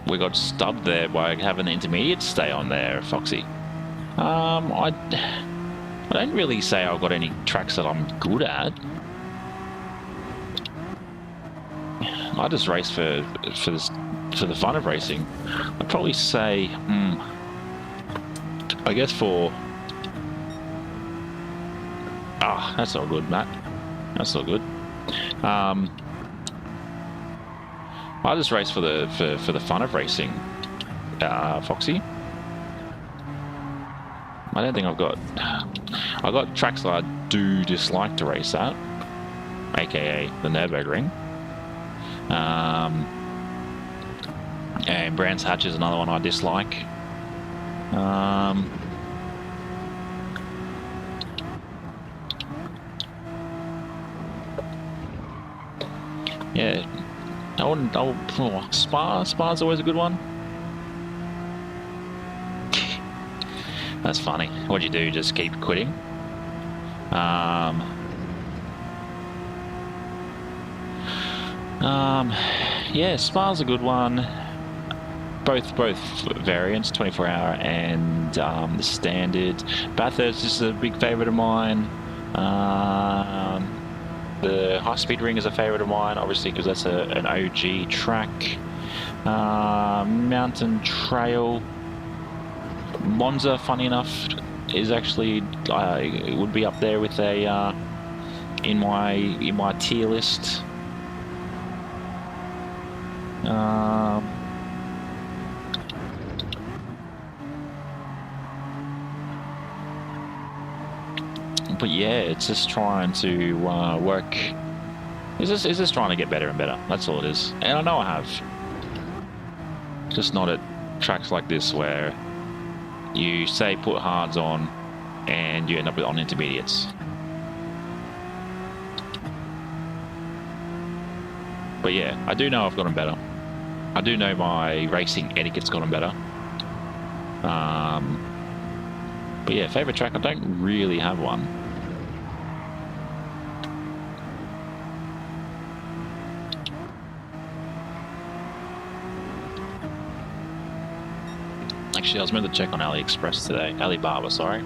we got stubbed there by having the intermediate stay on there, Foxy. I don't really say I've got any tracks that I'm good at. I just race for the fun of racing. I'd probably say, I guess for. Ah, that's all good, Matt. That's all good. I just race for the fun of racing, Foxy. I don't think I've got tracks that I do dislike to race at, aka the Nürburgring. And Brands Hatch is another one I dislike. Yeah, Spa's always a good one. That's funny. What'd you do? Just keep quitting? Yeah, Spa's a good one. Both variants, 24-hour and the standard. Bathurst is a big favourite of mine. The high-speed ring is a favourite of mine, obviously, because that's an OG track. Mountain Trail. Monza, funny enough, is actually it would be up there with a in my tier list. But yeah, it's just trying to work. It's just trying to get better and better. That's all it is. And I know I have. Just not at tracks like this where you say put hards on and you end up on intermediates. But yeah, I do know I've gotten better. I do know my racing etiquette's gotten better. But yeah, favourite track, I don't really have one. Actually, I was meant to check on AliExpress today. Alibaba, sorry.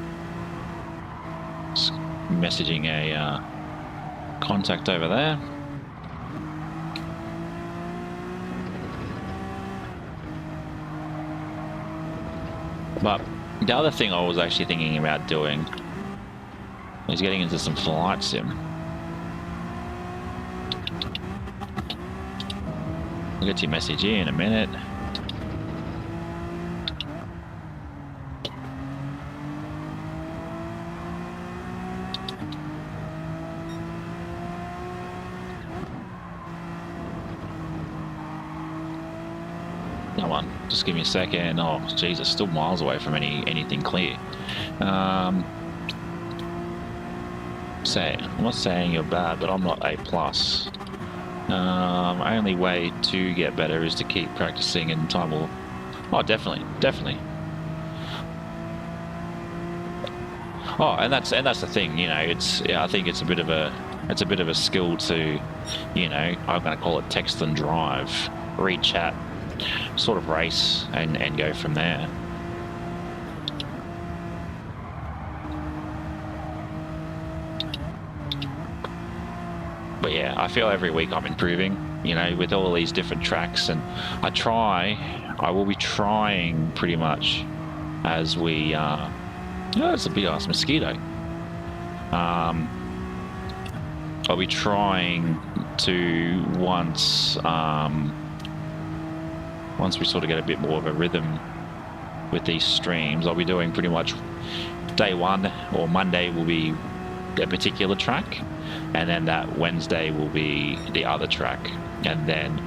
Just messaging a contact over there. But the other thing I was actually thinking about doing is getting into some flight sim. I'll get your message in a minute. Come on, just give me a second. Oh, Jesus, still miles away from anything clear. I'm not saying you're bad, but I'm not A+. Only way to get better is to keep practicing, and time will. Oh, definitely. Oh, and that's the thing, you know. I think it's a bit of a skill to, you know, I'm going to call it text and drive, read chat, sort of race, and go from there. But yeah, I feel every week I'm improving, you know, with all these different tracks, and I will be trying pretty much as we, oh, it's a big ass mosquito. I'll be trying to once we sort of get a bit more of a rhythm with these streams, I'll be doing pretty much day one or Monday will be a particular track, and then that Wednesday will be the other track, and then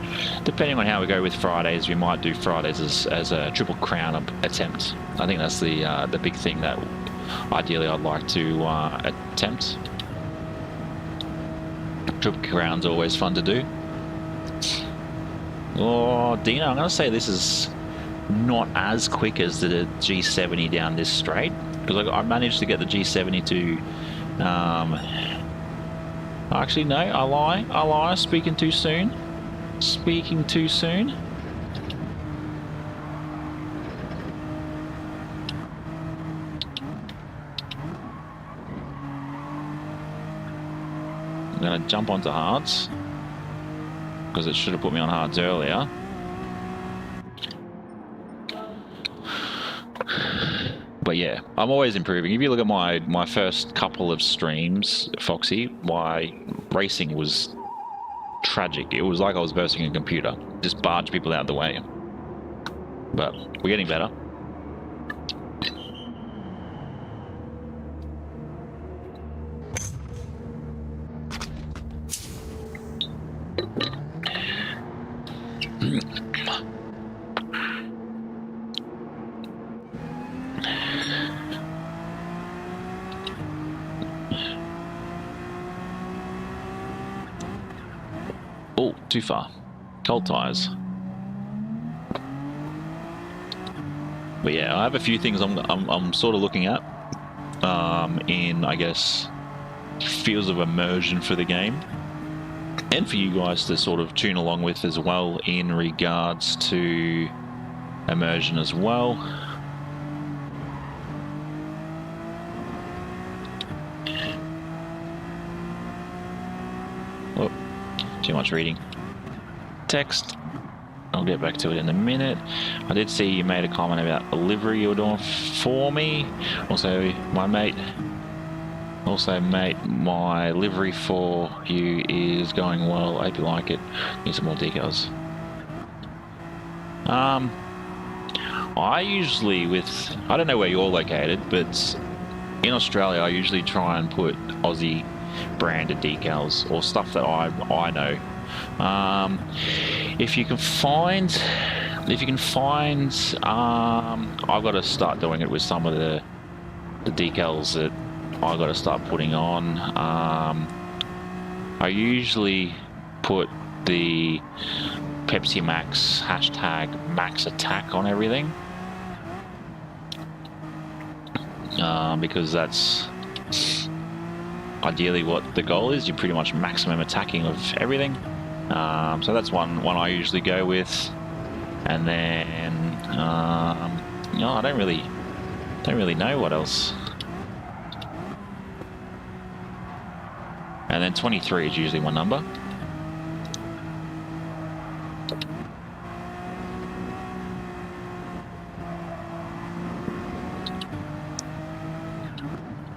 depending on how we go with Fridays, we might do Fridays as a triple crown attempt. I think that's the big thing that ideally I'd like to attempt. Triple crown's always fun to do. Oh, Dina, I'm going to say this is not as quick as the G70 down this straight, because I managed to get the G70 to actually no, I lie, speaking too soon. I'm going to jump onto hards, because it should have put me on hards earlier. But yeah, I'm always improving. If you look at my first couple of streams, Foxy, my racing was tragic. It was like I was versing a computer. Just barge people out of the way. But we're getting better. Oh, too far. Cold tires. But yeah, I have a few things I'm sort of looking at in, I guess, fields of immersion for the game, and for you guys to sort of tune along with as well in regards to immersion as well. Oh, too much reading. Text. I'll get back to it in a minute. I did see you made a comment about the livery you were doing for me. Also, my mate. Also, mate, my livery for you is going well. I hope you like it. Need some more decals. I usually I don't know where you're located, but in Australia, I usually try and put Aussie branded decals or stuff that I know. If you can find, I've got to start doing it with some of the decals that I've got to start putting on. I usually put the Pepsi Max #Max Attack on everything, because that's ideally what the goal is. You're pretty much maximum attacking of everything. So that's one I usually go with, and then no, I don't really know what else. And then 23 is usually my number.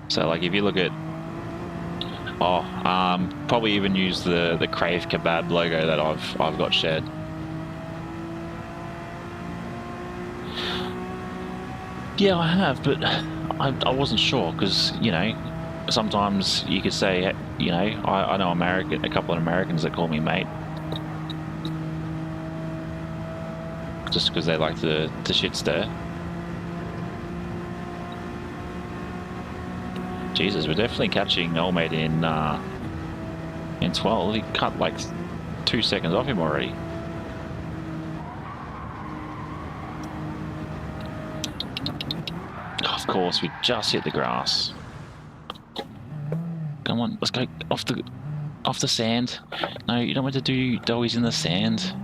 So like if you look at, probably even use the Crave Kebab logo that I've got shared. Yeah, I have, but I wasn't sure, because, you know, sometimes you could say, you know, I know a couple of Americans that call me mate, just because they like the shit stir. Jesus, we're definitely catching old mate in 12. He cut like 2 seconds off him already. Of course, we just hit the grass. Come on, let's go off the sand. No, you don't want to do doughies in the sand.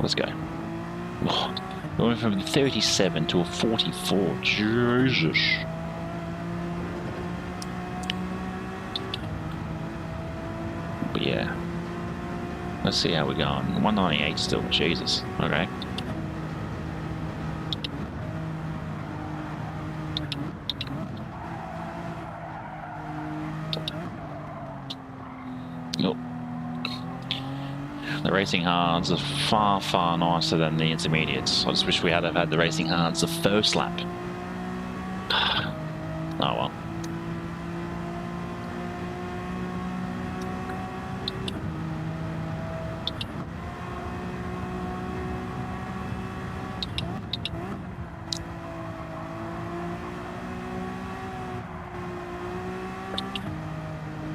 Let's go. Oh, we went from 37 to a 44. Jesus. But yeah, let's see how we're going. 198 still. Jesus. Okay. The racing hards are far, far nicer than the intermediates. I just wish we had had the racing hards the first lap. Oh well.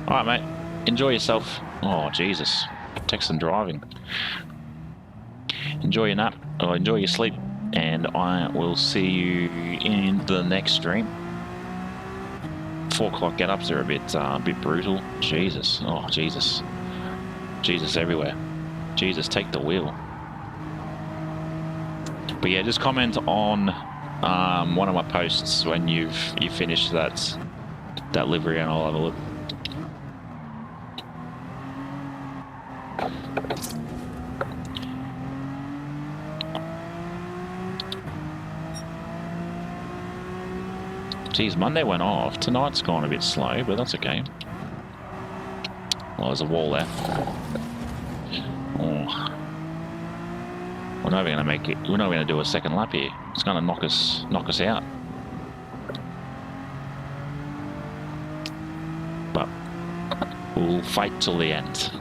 Alright, mate. Enjoy yourself. Oh, Jesus. Text and driving. Enjoy your nap, or enjoy your sleep, and I will see you in the next stream. 4 o'clock get-ups are a bit brutal. Jesus. Oh, Jesus. Jesus everywhere. Jesus, take the wheel. But yeah, just comment on one of my posts when you've finished that livery, and I'll have a look. Geez, Monday went off. Tonight's gone a bit slow, but that's okay. Well, there's a wall there. Oh. We're not even gonna make it. We're not gonna do a second lap here. It's gonna knock us out. But We'll fight till the end.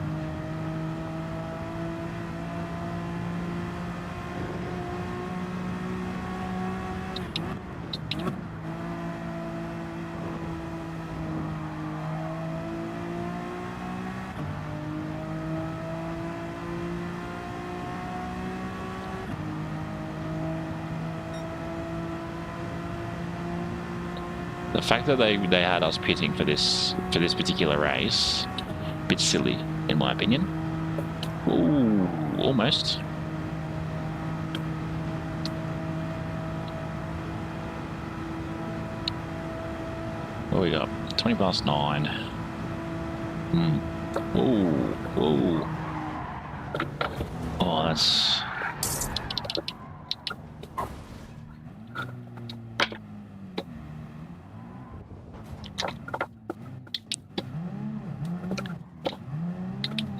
The fact that they had us pitting for this particular race, a bit silly in my opinion. Ooh, almost. What we got? 20 past 9. Ooh, ooh. Oh, that's.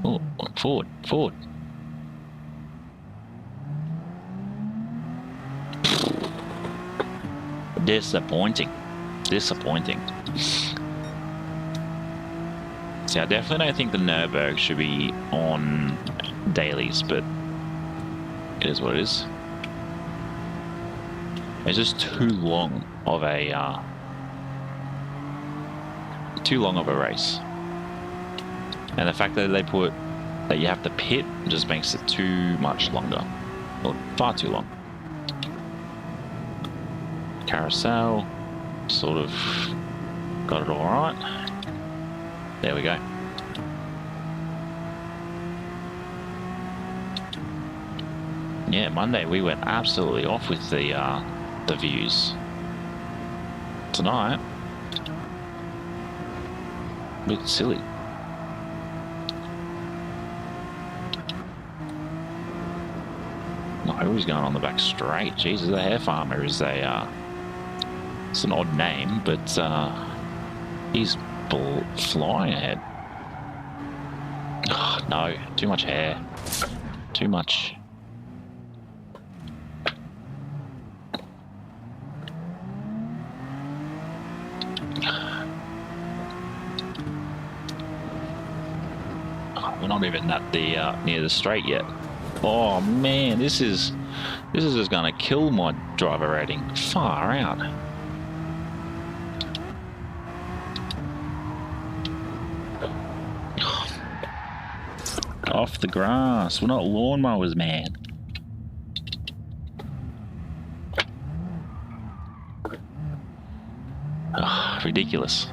Oh, forward, forward. Disappointing. Disappointing. See, I definitely don't think the Nürburgring should be on dailies, but it is what it is. It's just too long of a race. And the fact that they put that you have to pit just makes it too much longer. Or far too long. Carousel, sort of got it all right. There we go. Yeah, Monday we went absolutely off with the views. Tonight, a bit silly. No, he's going on the back straight. Jesus, the hair farmer is a it's an odd name, but he's flying ahead. Oh, no, too much hair. Too much. Oh, we're not even at the near the straight yet. Oh man, this is just gonna kill my driver rating. Far out. Off the grass. We're not lawnmowers, man. Oh, ridiculous.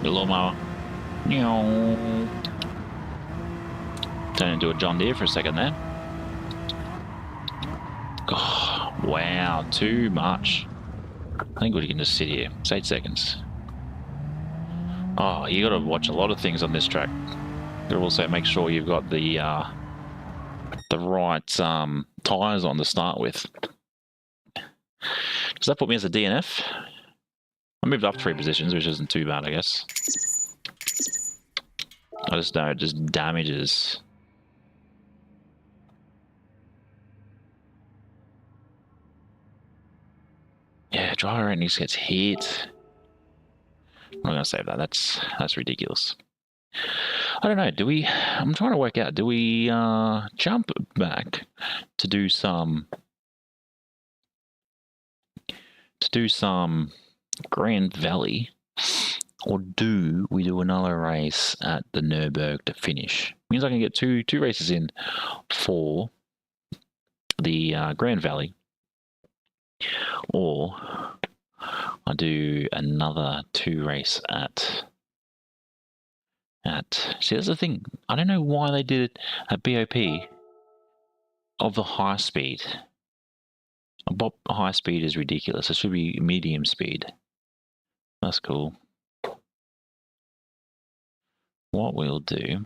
The lawnmower. Turned into a John Deere for a second there. Oh, wow, too much. I think we can just sit here. It's 8 seconds. Oh, you got to watch a lot of things on this track. You got to also make sure you've got the right tyres on to start with. Does that put me as a DNF? I moved up 3 positions, which isn't too bad, I guess. I just know it just damages. Yeah, driver rating gets hit. I'm not gonna save that. That's ridiculous. I don't know. Do we? I'm trying to work out. Do we jump back to do some Grand Valley, or do we do another race at the Nürburgring to finish? Means I can get two races in for the Grand Valley, or I do another 2 race at See, that's the thing. I don't know why they did it at BOP of the high speed. High speed is ridiculous. It should be medium speed. That's cool. What we'll do...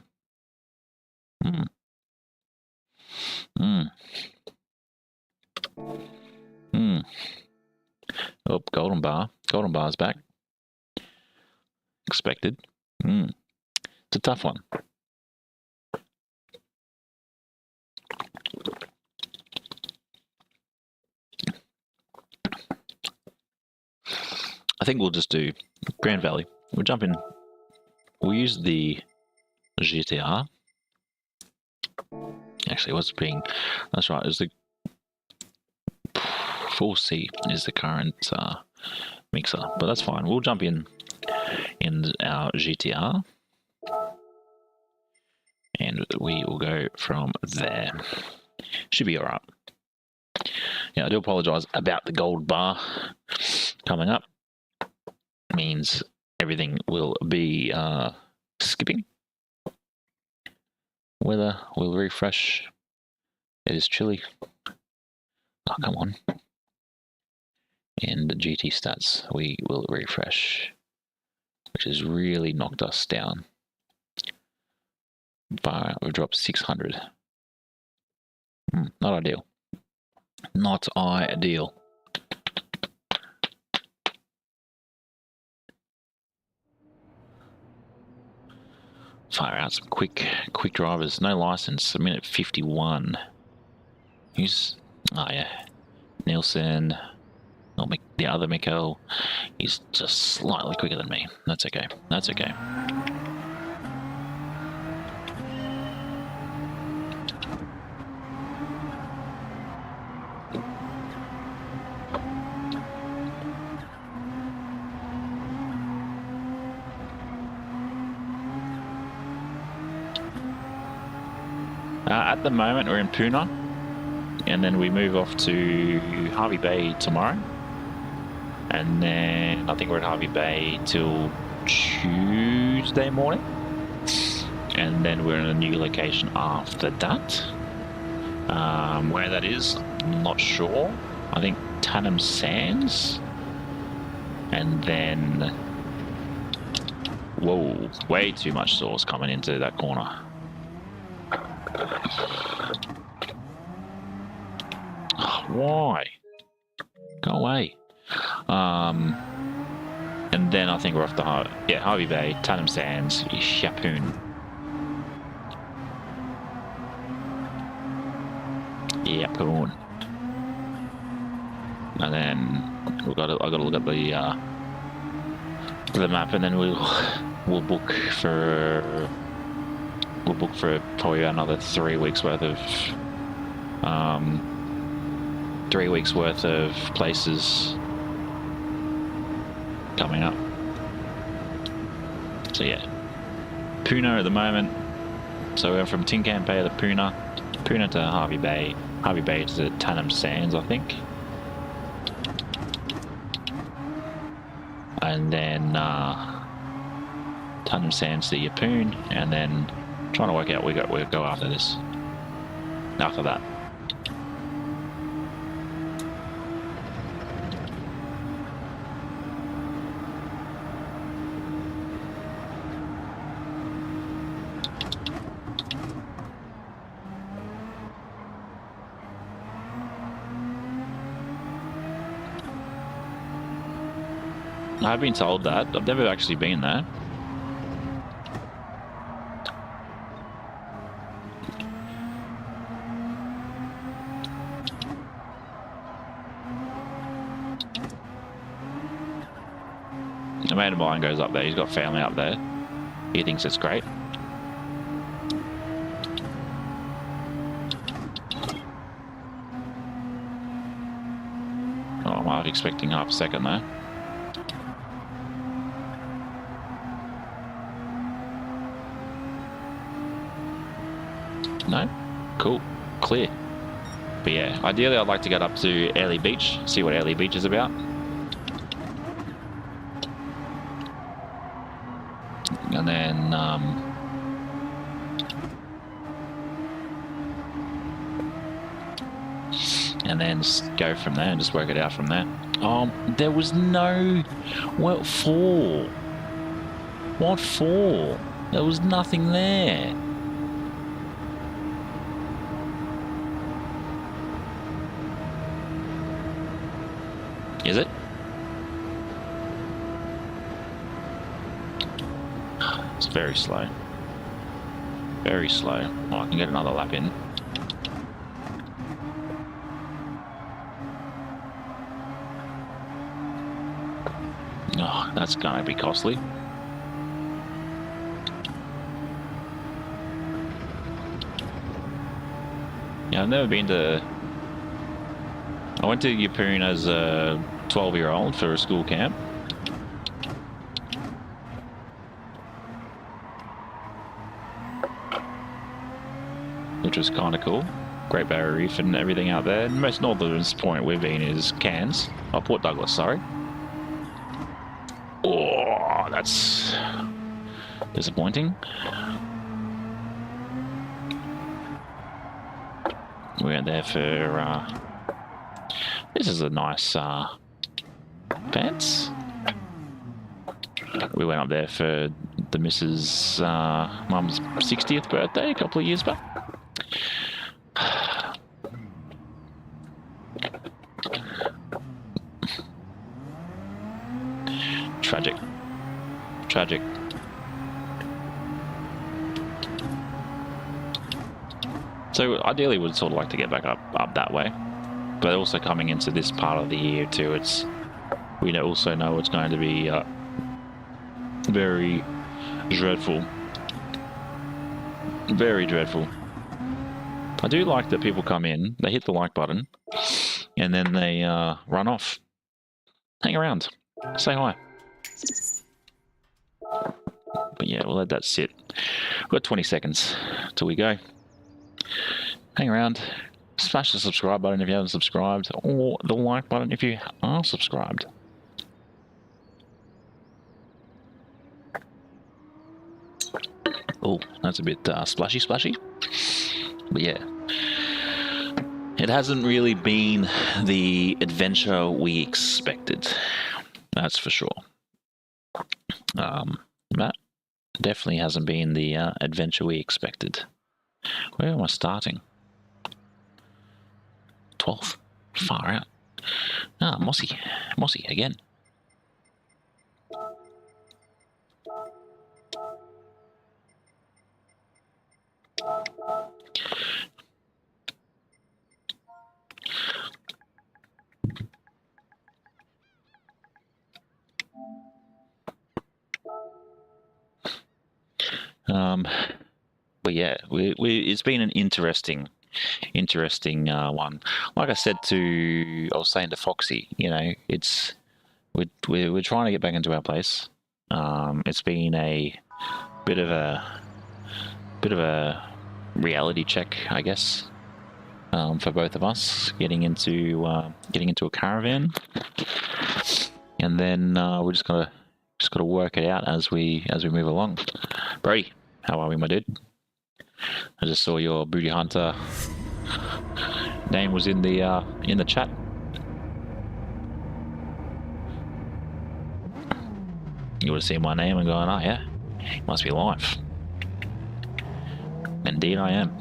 Oh, golden bar. Golden bar's back. Expected. It's a tough one. I think we'll just do Grand Valley. We'll jump in. We'll use the GTR. Actually, what's being... That's right, it's the 4C is the current mixer, but that's fine. We'll jump in our GTR, and we will go from there. Should be all right. Yeah, I do apologize about the gold bar coming up. Means everything will be skipping. Weather will refresh. It is chilly. Oh, come on. And the GT stats, we will refresh, which has really knocked us down. We've dropped 600. Not ideal. Not ideal. Fire out some quick drivers. No license. A minute 51. Who's... Oh yeah, Nielsen. Oh, the other Mikkel. He's just slightly quicker than me. That's okay. That's okay. At the moment, we're in Pune, and then we move off to Harvey Bay tomorrow, and then I think we're at Harvey Bay till Tuesday morning, and then we're in a new location after that. Where that is, I'm not sure. I think Tannum Sands, and then... Whoa, way too much sauce coming into that corner. Why? Go away. And then I think we're off to Harvey Bay, Tannum Sands, Chapoon. Chapoon. And then I got to look at the map, and then we'll book for probably another 3 weeks worth of 3 weeks worth of places coming up. So yeah, Pune at the moment. So we're from Tin Can Bay to Pune to Harvey Bay to Tannum Sands, I think. And then Tannum Sands to Yeppoon, and then trying to work out where we go after this. After that. I've been told that. I've never actually been there. A mate of mine goes up there. He's got family up there. He thinks it's great. Oh, I'm half expecting half a second there. No? Cool. Clear. But yeah, ideally I'd like to get up to Airlie Beach, see what Airlie Beach is about. And then and then just go from there and just work it out from there. There was no... What for? What for? There was nothing there. Is it? It's very slow. Very slow. Oh, I can get another lap in. Oh, that's gonna be costly. Yeah, I've never been to... I went to Yeppoon as a 12-year-old for a school camp. Which was kind of cool. Great Barrier Reef and everything out there. The most northernmost point we've been is Cairns. Oh, Port Douglas, sorry. Oh, that's disappointing. We went there for... this is a nice pants. We went up there for the Mrs. Mum's 60th birthday a couple of years back. Tragic. Tragic. So ideally would sort of like to get back up that way. But also coming into this part of the year too, we also know it's going to be very dreadful. Very dreadful. I do like that people come in, they hit the like button, and then they run off. Hang around. Say hi. But yeah, we'll let that sit. We've got 20 seconds till we go. Hang around. Smash the subscribe button if you haven't subscribed, or the like button if you are subscribed. Oh, that's a bit splashy. But yeah, it hasn't really been the adventure we expected. That's for sure. That definitely hasn't been the adventure we expected. Where am I starting? 12th. Far out. Ah, Mossy again. But yeah, it's been an interesting one. Like I said I was saying to Foxy, you know, we're trying to get back into our place. It's been a bit of a reality check, I guess, for both of us, getting into a caravan, and then we're just gotta work it out as we move along. Brady, how are we, my dude? I just saw your Booty Hunter name was in the chat. You would have seen my name and gone, oh yeah, must be live. Indeed I am.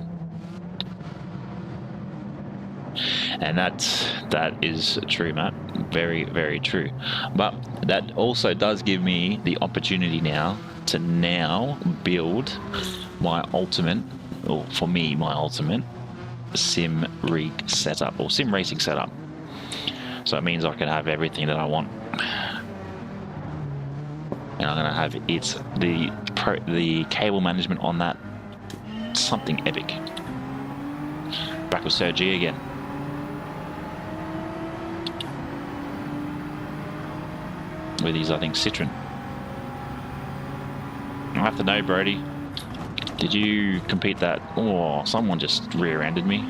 And that is true, Matt. Very, very true. But that also does give me the opportunity now to build my ultimate, or for me, my ultimate sim rig setup, or sim racing setup. So it means I can have everything that I want. And I'm gonna have the cable management on that, something epic. Back with Sir G again. With his, I think, Citroen. I have to know, Brody, did you compete that? Oh, someone just rear-ended me.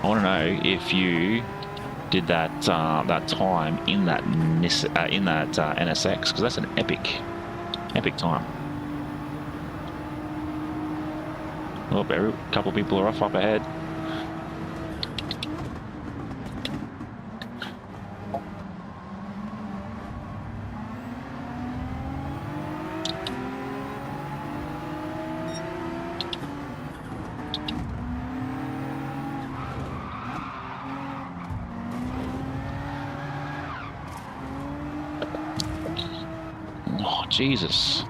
I want to know if you did that time in that NSX, because that's an epic time. Oh, a couple of people are off up ahead. Jesus.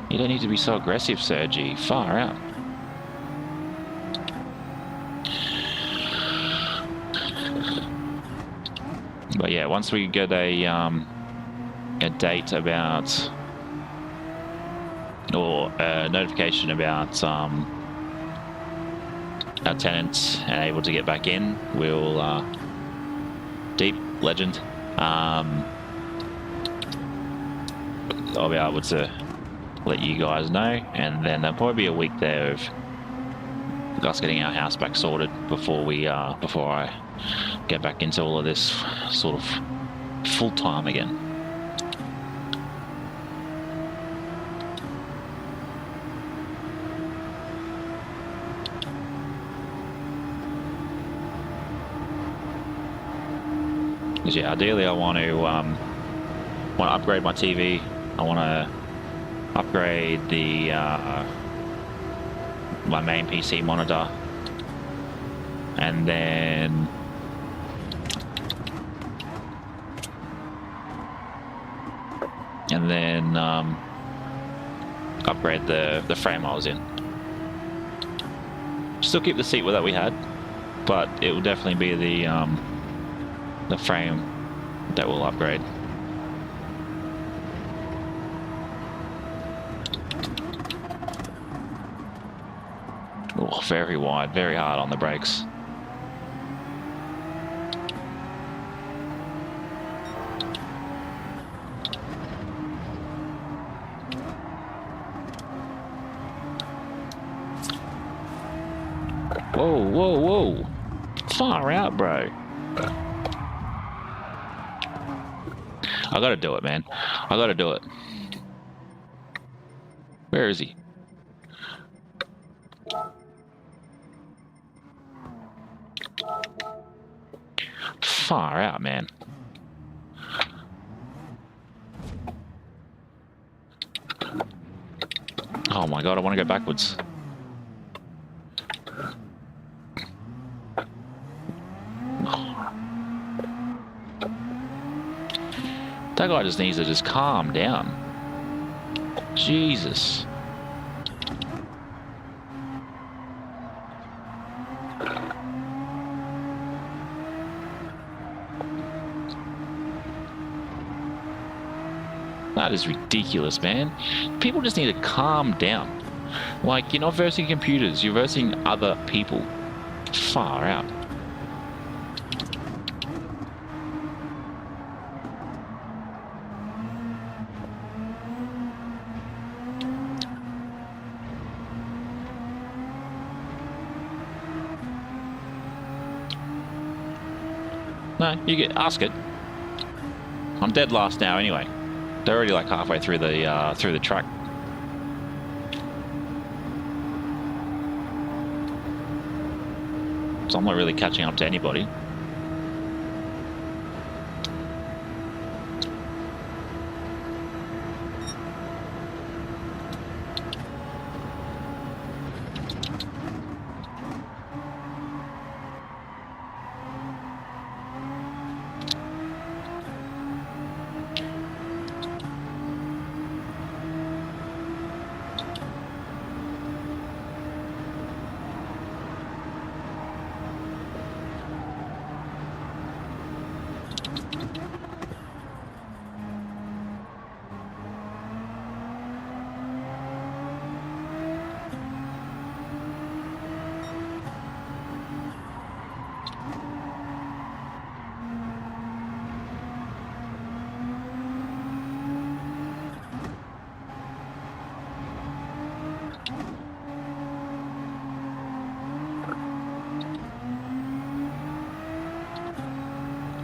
You don't need to be so aggressive, Sergi. Far out. But yeah, once we get a date about, or a notification about our tenants and able to get back in, we'll deep legend. I'll be able to let you guys know, and then there'll probably be a week there of us getting our house back sorted before we before I get back into all of this sort of full time again. Because yeah, ideally I want to upgrade my TV. I want to upgrade the my main PC monitor, and then upgrade the frame I was in. Still keep the seat that we had, but it will definitely be the frame that will upgrade. Oh, very wide, very hard on the brakes. Whoa, whoa, whoa. Far out, bro. I gotta do it, man. I gotta do it. Where is he? Far out, man. Oh my god, I want to go backwards. That guy just needs to just calm down. Jesus. That is ridiculous, man. People just need to calm down. Like, you're not versing computers, you're versing other people. Far out. No, you get ask it. I'm dead last now anyway. They're already like halfway through the track. So I'm not really catching up to anybody.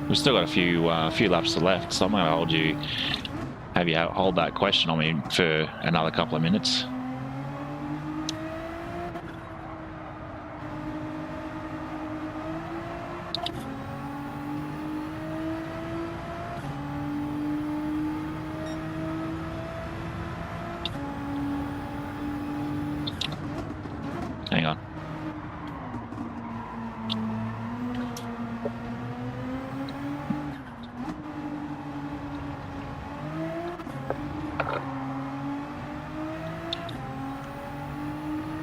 We've still got a few laps left, so I'm going to have you hold that question on me for another couple of minutes. Hang on.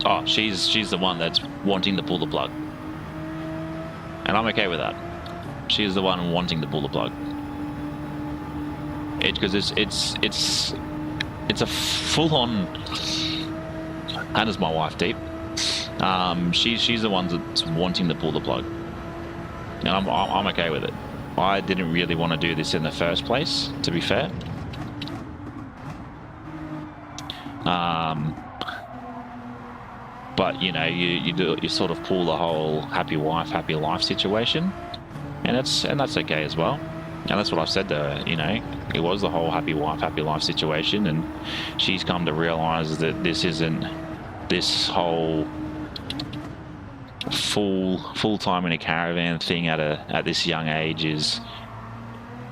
Oh, she's the one that's wanting to pull the plug, and I'm okay with that. She's the one wanting to pull the plug. Because it's a full-on. Hannah's my wife, Deep. She's the one that's wanting to pull the plug, and I'm okay with it. I didn't really want to do this in the first place, to be fair. But you know, you sort of pull the whole happy wife, happy life situation, and that's okay as well. And that's what I've said to her. You know, it was the whole happy wife, happy life situation, and she's come to realise that this isn't this whole full time in a caravan thing at this young age. Is,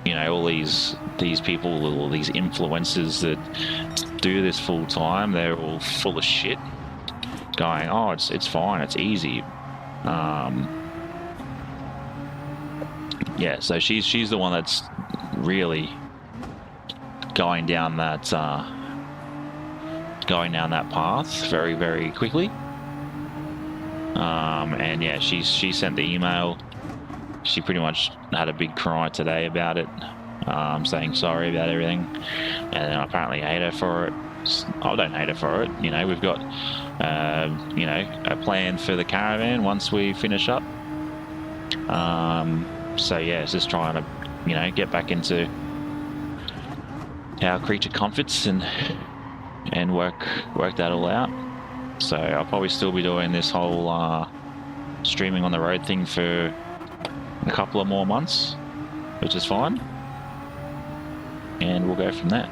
you know, all these people, all these influencers that do this full time, they're all full of shit, going, oh, it's fine, it's easy. Yeah, so she's the one that's really going down that path very, very quickly. And yeah, she sent the email. She pretty much had a big cry today about it, saying sorry about everything, and then I apparently hate her for it. I don't hate her for it. You know, we've got you know, a plan for the caravan once we finish up. So yeah, it's just trying to, you know, get back into our creature comforts and work that all out. So I'll probably still be doing this whole streaming on the road thing for a couple of more months, which is fine, and we'll go from there.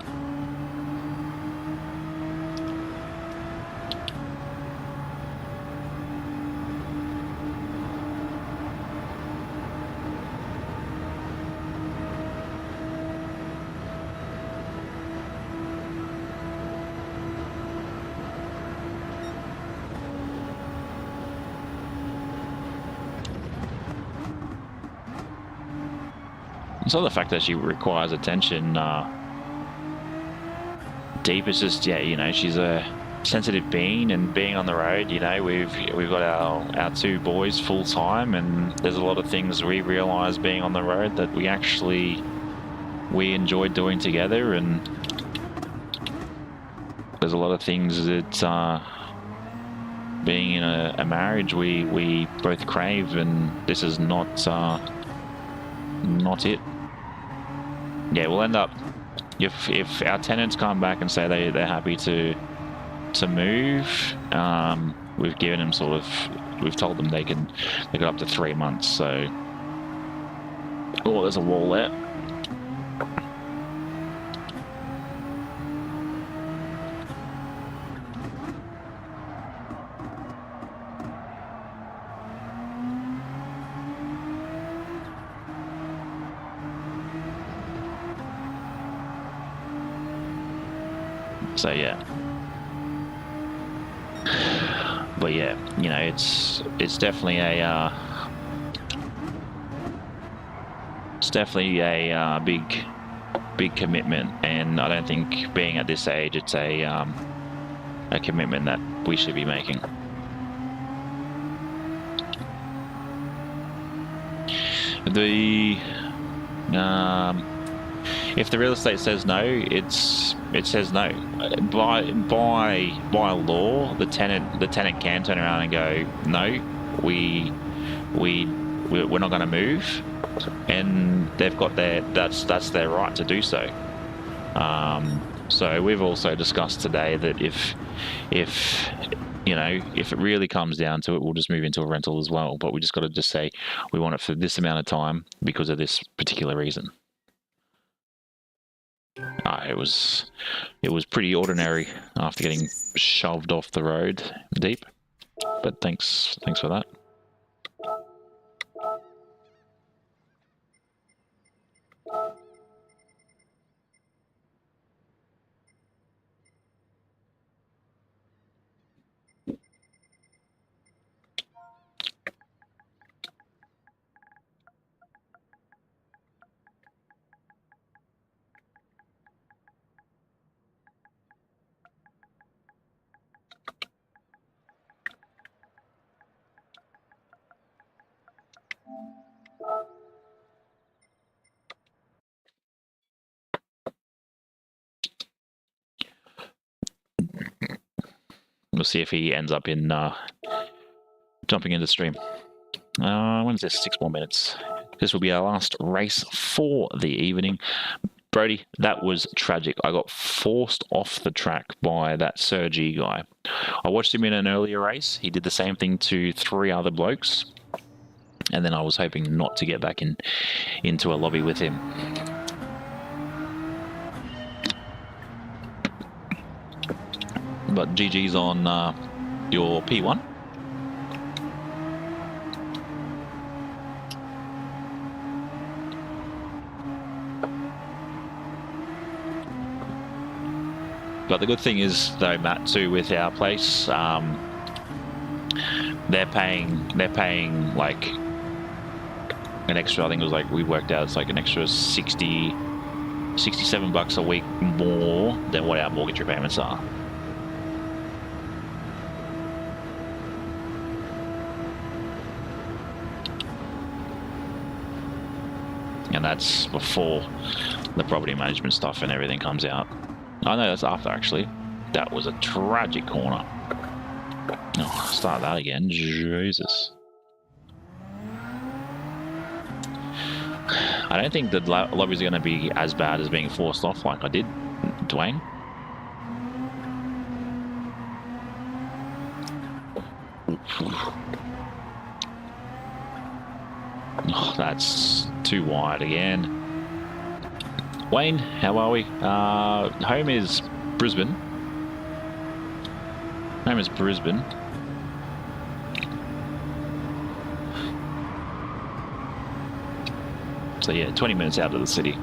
So the fact that she requires attention, Deep is just, yeah, you know, she's a sensitive being, and being on the road, you know, we've got our two boys full time, and there's a lot of things we realise being on the road that we enjoy doing together, and there's a lot of things that being in a marriage we both crave, and this is not it. Yeah, we'll end up, if our tenants come back and say they're happy to move, we've given them we've told them they got up to 3 months. So, oh, there's a wall there. So yeah, but yeah, you know, it's definitely a big commitment, and I don't think, being at this age, it's a commitment that we should be making. If the real estate says no, it says no. By law, the tenant can turn around and go, no, we're not going to move, and they've got that's their right to do so. So we've also discussed today that if you know, if it really comes down to it, we'll just move into a rental as well. But we just got to just say we want it for this amount of time because of this particular reason. It was pretty ordinary after getting shoved off the road Deep, but thanks for that. We'll see if he ends up in jumping into stream. When is this? 6 more minutes. This will be our last race for the evening. Brody, that was tragic. I got forced off the track by that Sergi guy. I watched him in an earlier race. He did the same thing to 3 other blokes. And then I was hoping not to get back into a lobby with him. But GG's on your P1. But the good thing is, though, Matt, too, with our place, they're paying like an extra. I think it was like we worked out it's like an extra 67 bucks a week more than what our mortgage repayments are. And that's before the property management stuff and everything comes out. I know that's after, actually. That was a tragic corner. Oh, start that again. Jesus. I don't think the lobbies are going to be as bad as being forced off like I did, Dwayne. Oh, that's too wide again. Wayne, how are we? Home is Brisbane. Home is Brisbane. So yeah, 20 minutes out of the city.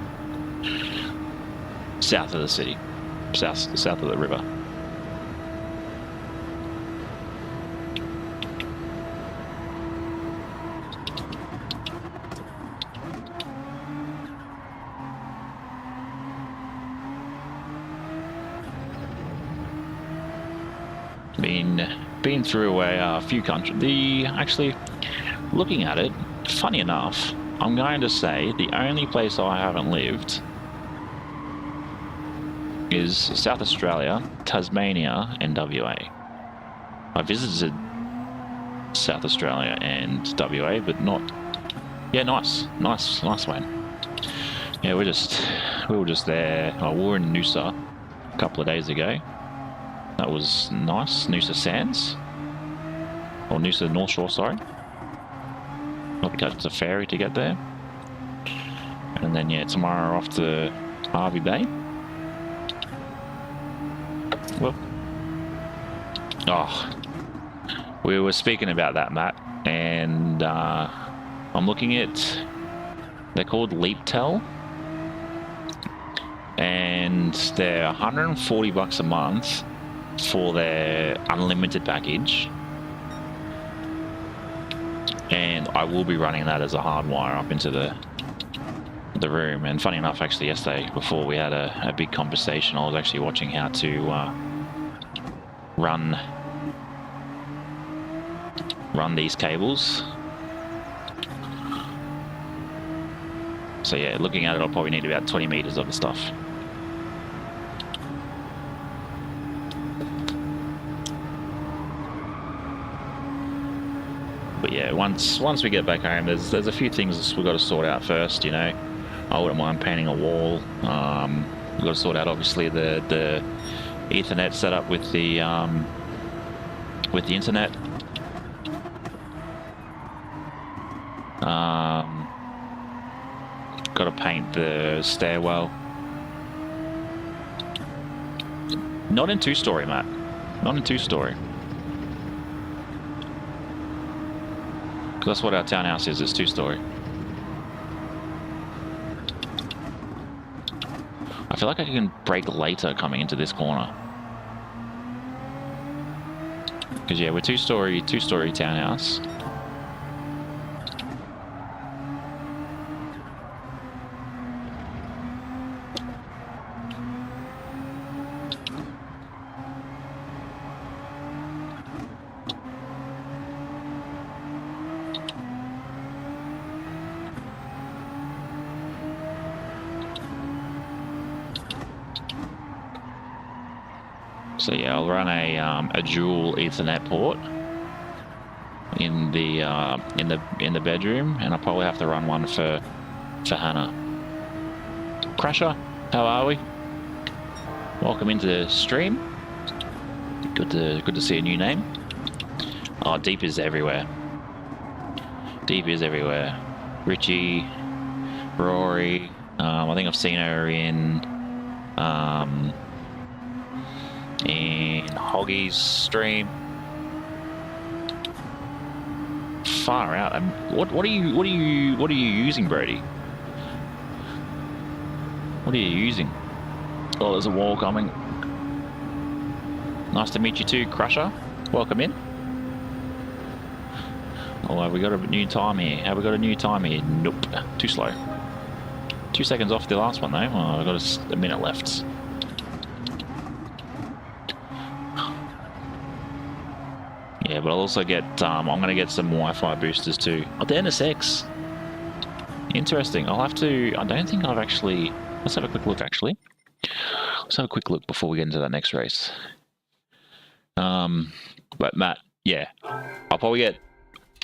South of the city. South of the river. Been through a few countries. Actually, looking at it, funny enough, I'm going to say the only place I haven't lived is South Australia, Tasmania, and WA. I visited South Australia and WA, but not. Yeah, nice one. Yeah, we were just there. Oh, we were in Noosa a couple of days ago. That was nice. Noosa Sands. Or Noosa North Shore, sorry. Not because it's a ferry to get there. And then, yeah, tomorrow off to Hervey Bay. Well. Oh. We were speaking about that, Matt. And I'm looking at... They're called LeapTel. And they're 140 bucks a month for their unlimited package, and I will be running that as a hardwire up into the room. And funny enough, actually yesterday before we had a big conversation, I was actually watching how to run these cables. So yeah, looking at it, I'll probably need about 20 meters of the stuff. But yeah, once we get back home, there's a few things we've got to sort out first, you know. I wouldn't mind painting a wall. We've got to sort out, obviously, the Ethernet setup with the internet. Got to paint the stairwell. Not in 2-story, Matt. Not in 2-story. That's what our townhouse is 2-story. I feel like I can brake later coming into this corner. Because yeah, we're 2-story townhouse. So yeah, I'll run a dual Ethernet port in the bedroom, and I'll probably have to run one for Hannah. Crusher, how are we? Welcome into the stream. Good to see a new name. Oh, Deep is everywhere. Deep is everywhere. Richie, Rory. I think I've seen her in Hoggy's stream. Far out. What are you using, Brody? What are you using? Oh, there's a wall coming. Nice to meet you too, Crusher. Welcome in. Oh, have we got a new time here? Have we got a new time here? Nope. Too slow. 2 seconds off the last one though. Oh, I've got a minute left. Yeah, but I'll also get, I'm going to get some Wi-Fi boosters too. Oh, the NSX. Interesting. I'll have to, I don't think I've actually, let's have a quick look actually. Let's have a quick look before we get into that next race. But Matt, yeah, I'll probably get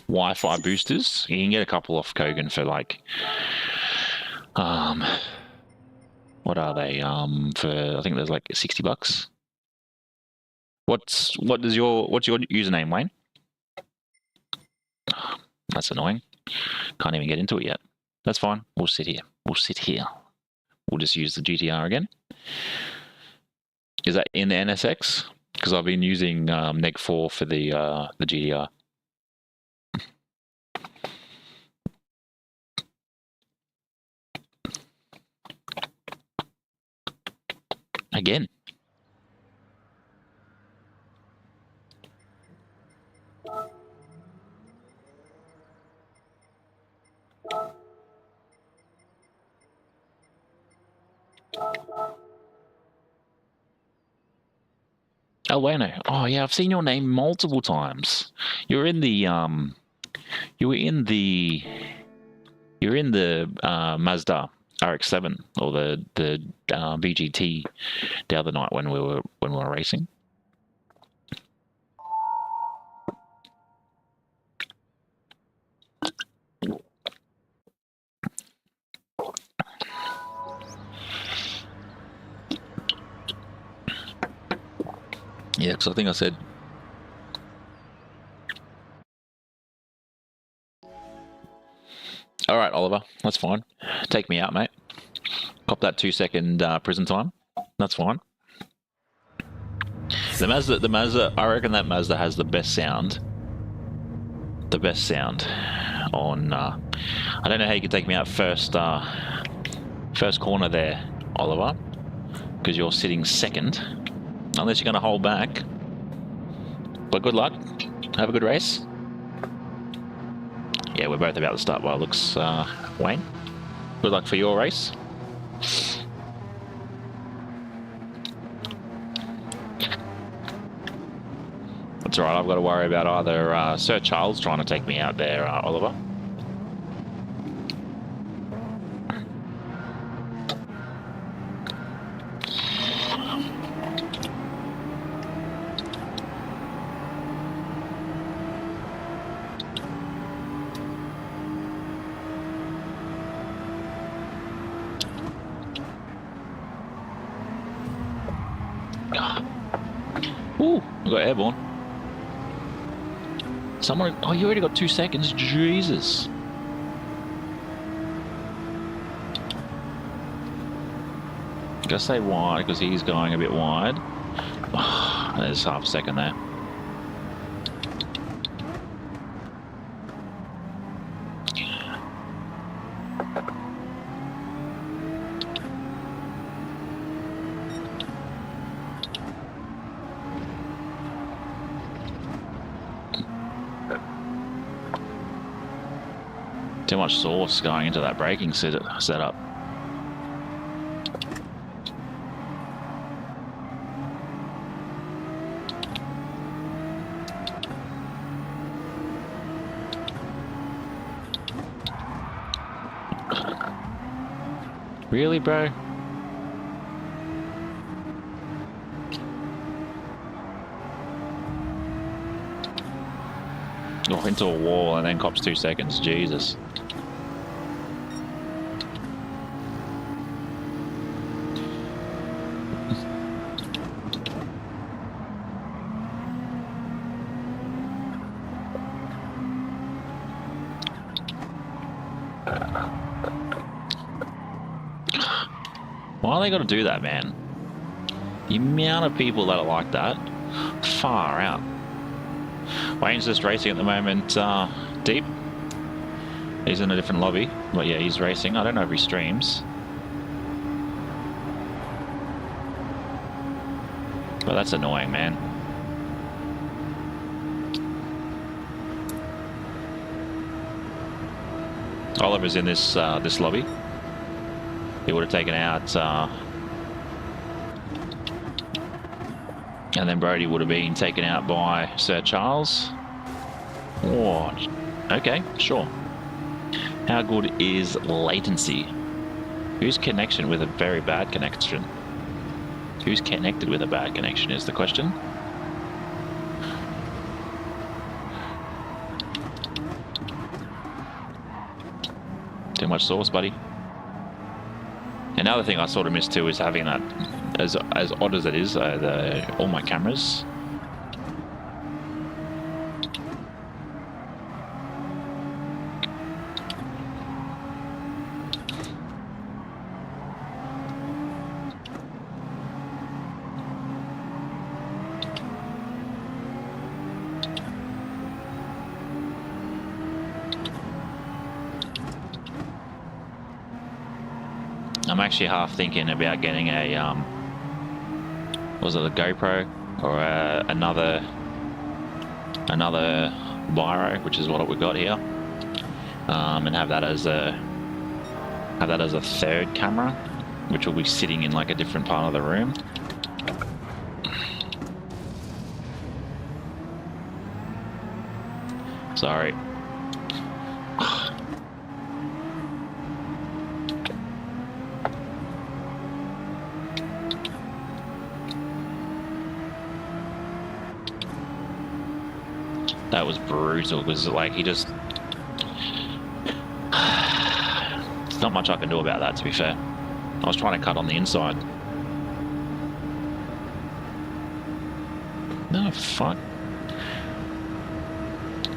Wi-Fi boosters. You can get a couple off Kogan for like, what are they? For, I think there's like $60. What's your username, Wayne? That's annoying. Can't even get into it yet. That's fine. We'll sit here. We'll sit here. We'll just use the GTR again. Is that in the NSX? Because I've been using Neg4 for the GTR. Again. Elgato. Oh yeah, I've seen your name multiple times. You're in the Mazda RX-7 or the VGT the other night when we were racing. Yeah, because I think I said. All right, Oliver, that's fine. Take me out, mate. Cop that 2 second prison time. That's fine. The Mazda, I reckon that Mazda has the best sound. The best sound on. I don't know how you can take me out first corner there, Oliver, because you're sitting second. Unless you're going to hold back. But good luck. Have a good race. Yeah, we're both about to start by looks, Wayne. Good luck for your race. That's all right. I've got to worry about either Sir Charles trying to take me out there, Oliver. Ooh, I got airborne. Someone, oh, you already got 2 seconds. Jesus. Gotta stay wide because he's going a bit wide. Oh, there's half a second there. Too much sauce going into that braking setup. Really, bro? Or into a wall and then cops 2 seconds. Jesus. Why they got to do that, man? The amount of people that are like that, far out. Wayne's just racing at the moment, deep. He's in a different lobby, but yeah, he's racing. I don't know if he streams. But that's annoying, man. Oliver's in this this lobby. He would have taken out, and then Brody would have been taken out by Sir Charles. Oh, okay, sure. How good is latency? Whose connection with a very bad connection? Who's connected with a bad connection is the question. Too much sauce, buddy. Another thing I sort of missed too is having that, as odd as it is, all my cameras. I'm actually half thinking about getting a, was it a GoPro or another Biro, which is what we got here, and have that as a third camera, which will be sitting in like a different part of the room. Sorry. That was brutal because, like, he just... There's not much I can do about that, to be fair. I was trying to cut on the inside. No, fuck.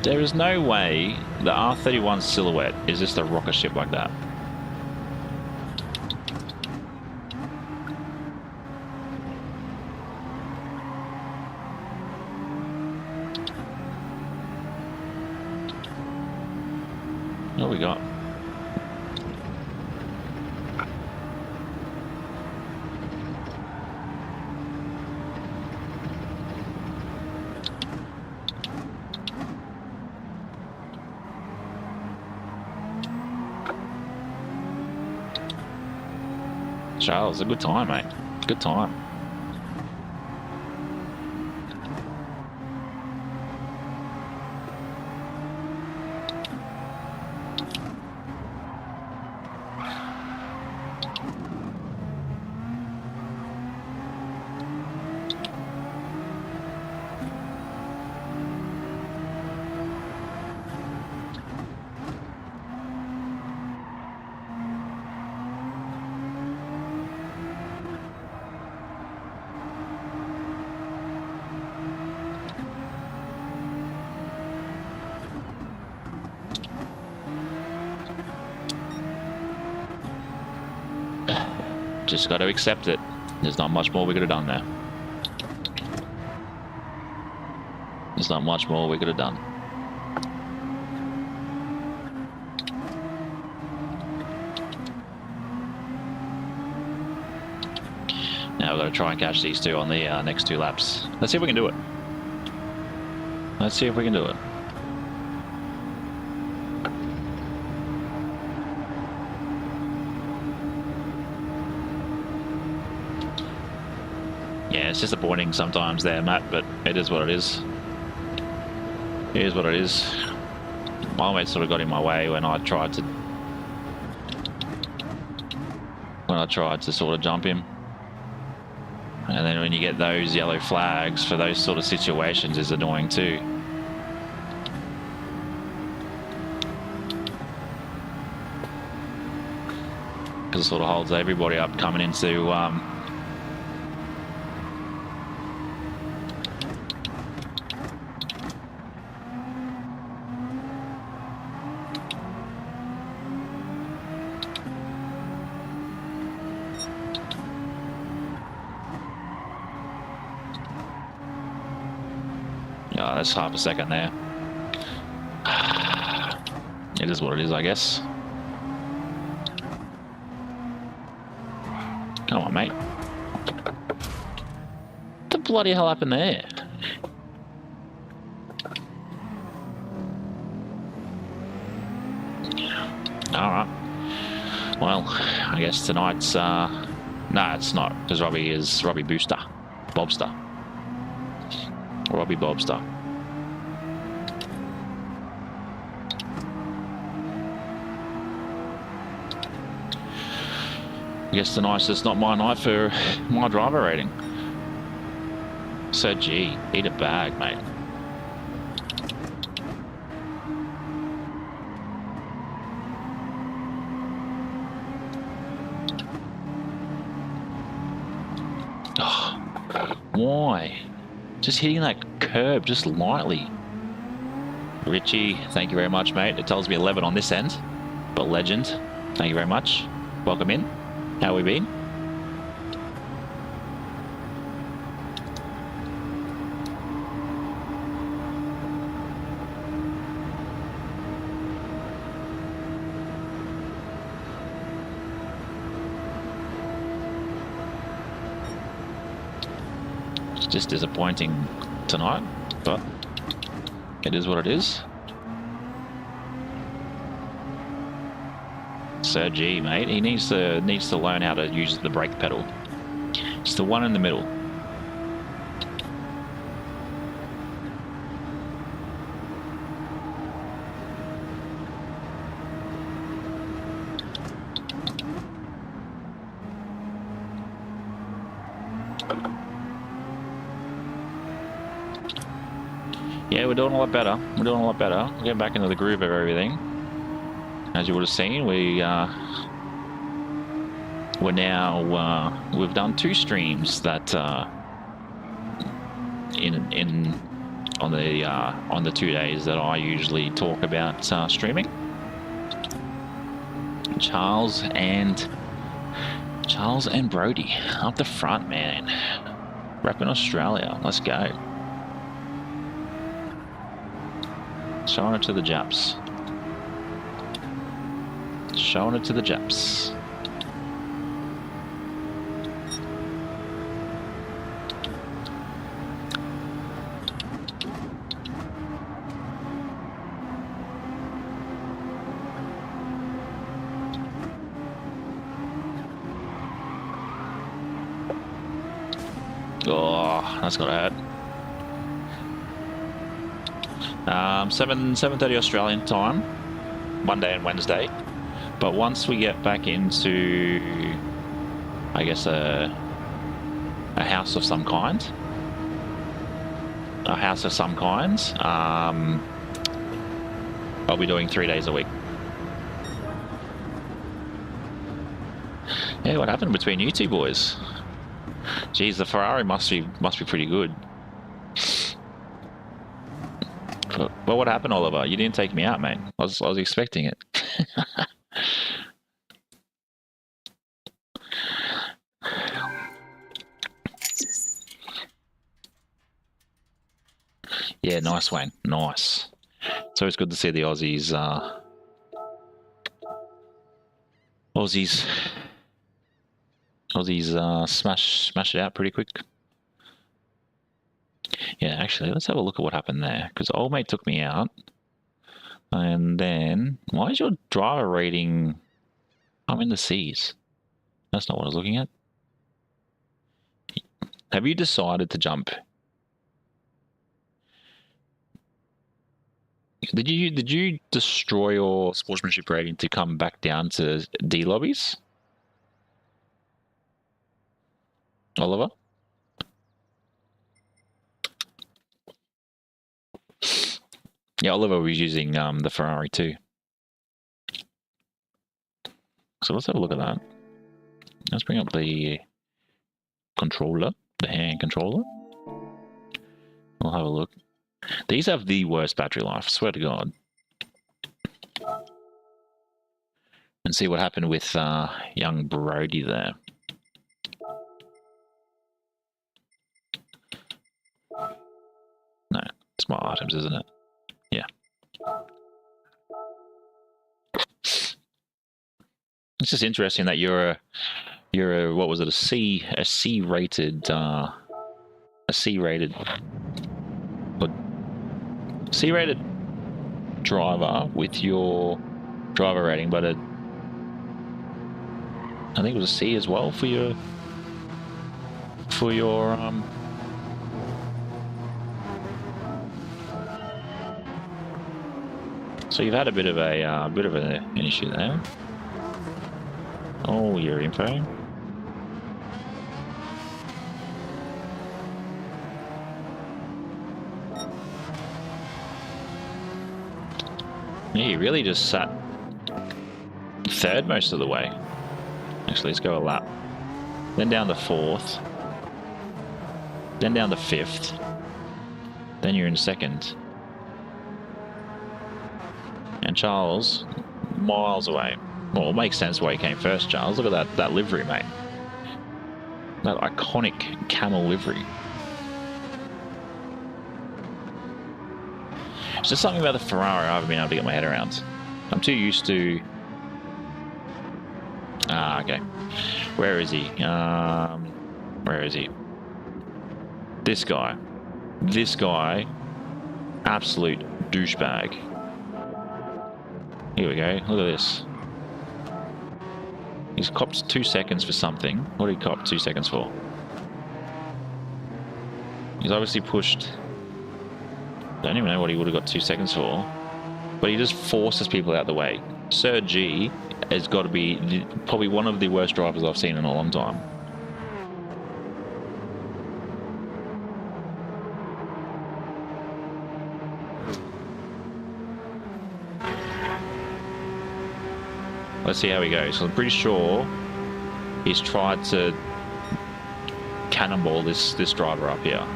There is no way the R31 Silhouette is just a rocket ship like that. What we got? Charles, a good time, mate. Good time. Just got to accept it. There's not much more we could have done now. There's not much more we could have done. Now we've got to try and catch these two on the next 2 laps. Let's see if we can do it. Let's see if we can do it. Yeah, it's disappointing sometimes there, Matt, but it is what it is. It is what it is. My mate sort of got in my way when I tried to sort of jump him. And then when you get those yellow flags for those sort of situations, is annoying too. because it sort of holds everybody up coming into oh, that's half a second there. It is what it is, I guess. Come on, mate. What the bloody hell happened there? Alright. Well, I guess tonight's... no, it's not, because Robbie is Robbie Booster. Bobster. Robbie Bobster. I guess tonight's just not my night for my driver rating. So gee, eat a bag, mate. Oh, why? Just hitting that curb just lightly. Richie, thank you very much, mate. It tells me 11 on this end, but legend, thank you very much. Welcome in. How we been? It's just disappointing tonight, but it is what it is. Sir G, mate, he needs to learn how to use the brake pedal. It's the one in the middle. Yeah, we're doing a lot better. We're doing a lot better. We're getting back into the groove of everything. As you would have seen, we're now we've done 2 streams that on the 2 days that I usually talk about streaming. Charles and Brody up the front, man. Repping Australia. Let's go. Showing it to the Japs. Showing it to the Japs. Oh, that's gotta hurt. 7:30 Australian time, Monday and Wednesday. But once we get back into, I guess, a house of some kind, I'll be doing 3 days a week. Yeah, what happened between you two boys? Geez, the Ferrari must be pretty good. But what happened, Oliver? You didn't take me out, mate. I was expecting it. Yeah, nice, Wayne. Nice. It's always good to see the Aussies. Aussies smash it out pretty quick. Yeah, actually, let's have a look at what happened there. Because old mate took me out. And then, why is your driver rating... I'm in the C's. That's not what I was looking at. Have you decided to jump? Did you destroy your sportsmanship rating to come back down to D lobbies? Oliver? Yeah, Oliver was using the Ferrari too. So let's have a look at that. Let's bring up the controller, the hand controller. We'll have a look. These have the worst battery life, swear to God. And see what happened with young Brody there. No, it's my items, isn't it? Yeah. It's just interesting that you're a what was it, a C rated driver with your driver rating, but I think it was a C as well for your So you've had a bit of an issue there. Oh, your info. Yeah, you really just sat third most of the way. Actually, let's go a lap. Then down the fourth. Then down the fifth. Then you're in second. And Charles, miles away. Well, it makes sense why he came first, Charles. Look at that livery, mate. That iconic camel livery. It's just something about the Ferrari I haven't been able to get my head around. I'm too used to... Ah, okay. Where is he? Where is he? This guy. This guy. Absolute douchebag. Here we go. Look at this. He's copped 2 seconds for something. What did he cop 2 seconds for? He's obviously pushed... I don't even know what he would have got 2 seconds for. But he just forces people out the way. Sir G has got to be probably one of the worst drivers I've seen in a long time. Let's see how he goes. So I'm pretty sure he's tried to cannonball this driver up here.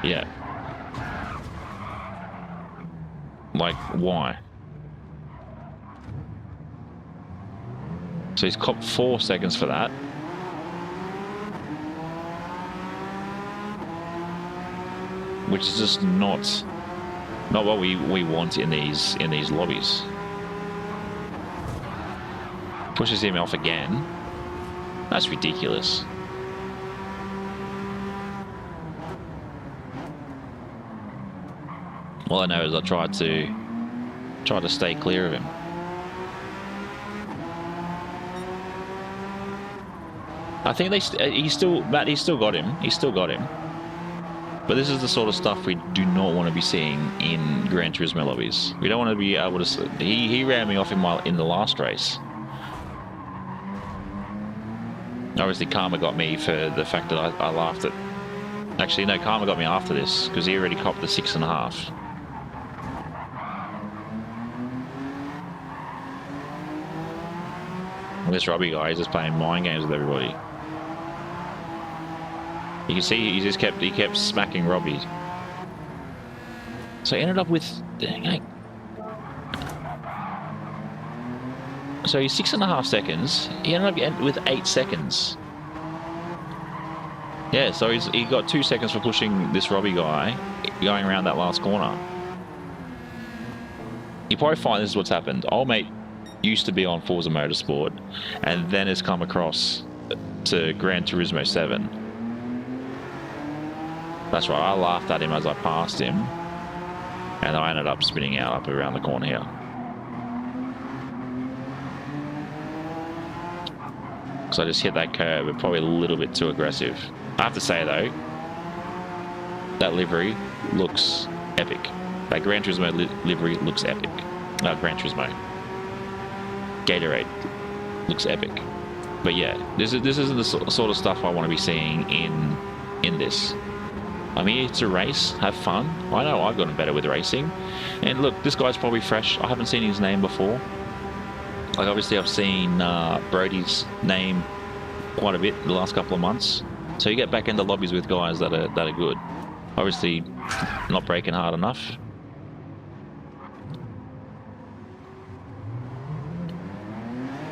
Yeah. Like, why? So he's copped 4 seconds for that. Which is just not what we want in these lobbies. Pushes him off again. That's ridiculous. All I know is I tried to stay clear of him. I think he's still got him. He's still got him. But this is the sort of stuff we do not want to be seeing in Gran Turismo lobbies. We don't want to be able to... He ran me off in the last race. Obviously, Karma got me for the fact that I laughed at... Actually, no, Karma got me after this, because he already copped the 6.5. This Robbie guy is just playing mind games with everybody. You can see he kept smacking Robbie. So he ended up with... So he's 6.5 seconds. He ended up with 8 seconds. Yeah, so he got 2 seconds for pushing this Robbie guy going around that last corner. You probably find this is what's happened. Old mate used to be on Forza Motorsport and then has come across to Gran Turismo 7. That's right, I laughed at him as I passed him, and I ended up spinning out up around the corner here. So I just hit that curve, but probably a little bit too aggressive. I have to say though, that livery looks epic. That Gran Turismo livery looks epic. Gran Turismo. Gatorade looks epic. But yeah, this isn't the sort of stuff I want to be seeing in this. I'm here to race, have fun. I know I've gotten better with racing. And look, this guy's probably fresh. I haven't seen his name before. Like obviously I've seen Brody's name quite a bit the last couple of months. So you get back into lobbies with guys that are good. Obviously not breaking hard enough.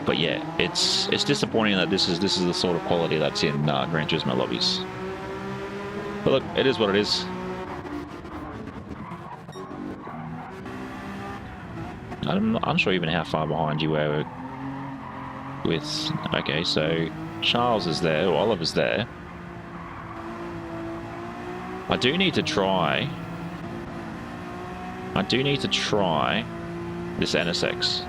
But yeah, it's disappointing that this is the sort of quality that's in Gran Turismo lobbies. But look, it is what it is. I'm not unsure even how far behind you were with... Okay, so Charles is there, or Oliver's there. I do need to try this NSX.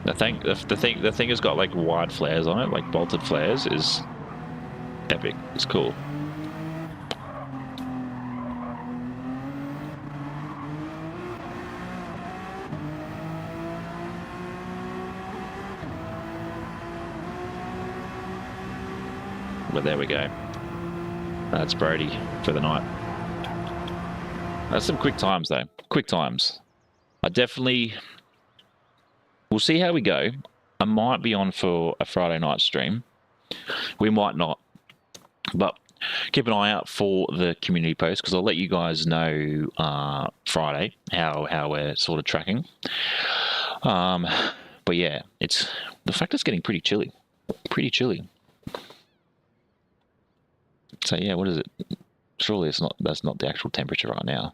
The thing has got like wide flares on it, like bolted flares, is epic. It's cool. But there we go. That's Brody for the night. That's some quick times though. Quick times. I definitely... We'll see how we go. I might be on for a Friday night stream. We might not. But keep an eye out for the community post, because I'll let you guys know Friday how we're sort of tracking. But yeah, the fact it's getting pretty chilly. Pretty chilly. So yeah, what is it? Surely that's not the actual temperature right now.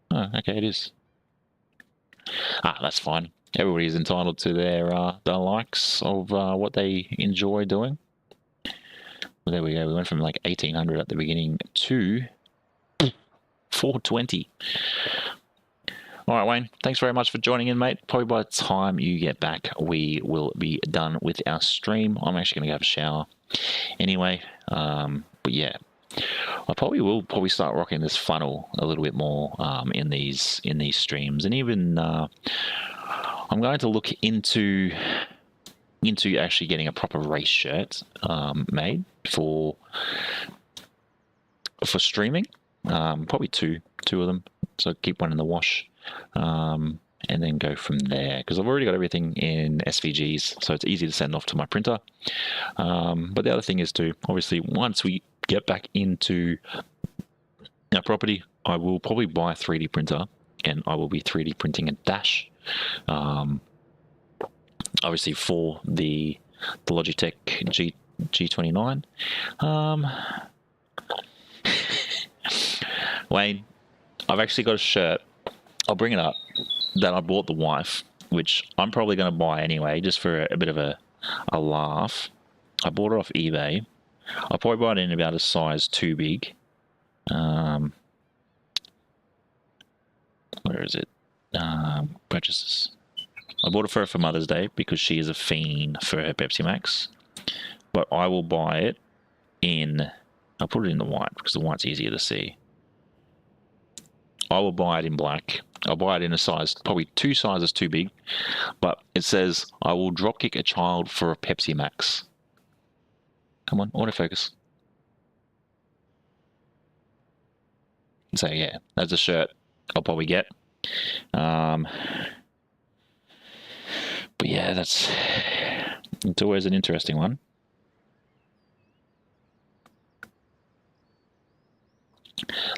Oh, okay, it is. That's fine. Everybody is entitled to their likes of what they enjoy doing. Well, there we go. We went from like 1800 at the beginning to 420. All right, Wayne. Thanks very much for joining in, mate. Probably by the time you get back, we will be done with our stream. I'm actually going to go have a shower anyway. But yeah, I will start rocking this funnel a little bit more in these streams, and even I'm going to look into actually getting a proper race shirt made for streaming. Probably two of them, so keep one in the wash, and then go from there, because I've already got everything in SVGs, so it's easy to send off to my printer. But the other thing is to, obviously, once we get back into our property, I will probably buy a 3D printer, and I will be 3D printing a dash, obviously for the Logitech G29. Wayne, I've actually got a shirt, I'll bring it up, that I bought the wife, which I'm probably going to buy anyway, just for a bit of a laugh. I bought it off eBay. I probably bought it in about a size too big. Where is it? Purchases. I bought it for her for Mother's Day because she is a fiend for her Pepsi Max. But I will buy it in... I'll put it in the white because the white's easier to see. I will buy it in black. I'll buy it in a size, probably 2 sizes too big. But it says, I will dropkick a child for a Pepsi Max. Come on, autofocus. So yeah, that's a shirt I'll probably get. But yeah, it's always an interesting one.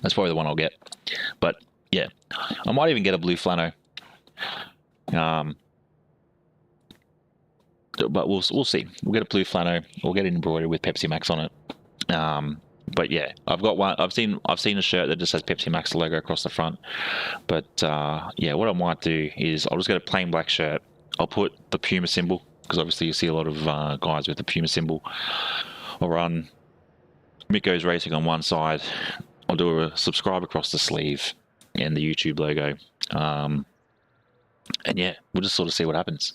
That's probably the one I'll get. But yeah, I might even get a blue flannel. But we'll see. We'll get a blue flannel. We'll get it embroidered with Pepsi Max on it. But yeah, I've got one. I've seen a shirt that just has Pepsi Max logo across the front. But yeah, what I might do is I'll just get a plain black shirt. I'll put the Puma symbol, because obviously you see a lot of guys with the Puma symbol. I'll run Mikko's Racing on one side. I'll do a subscribe across the sleeve and the YouTube logo. And yeah, we'll just sort of see what happens.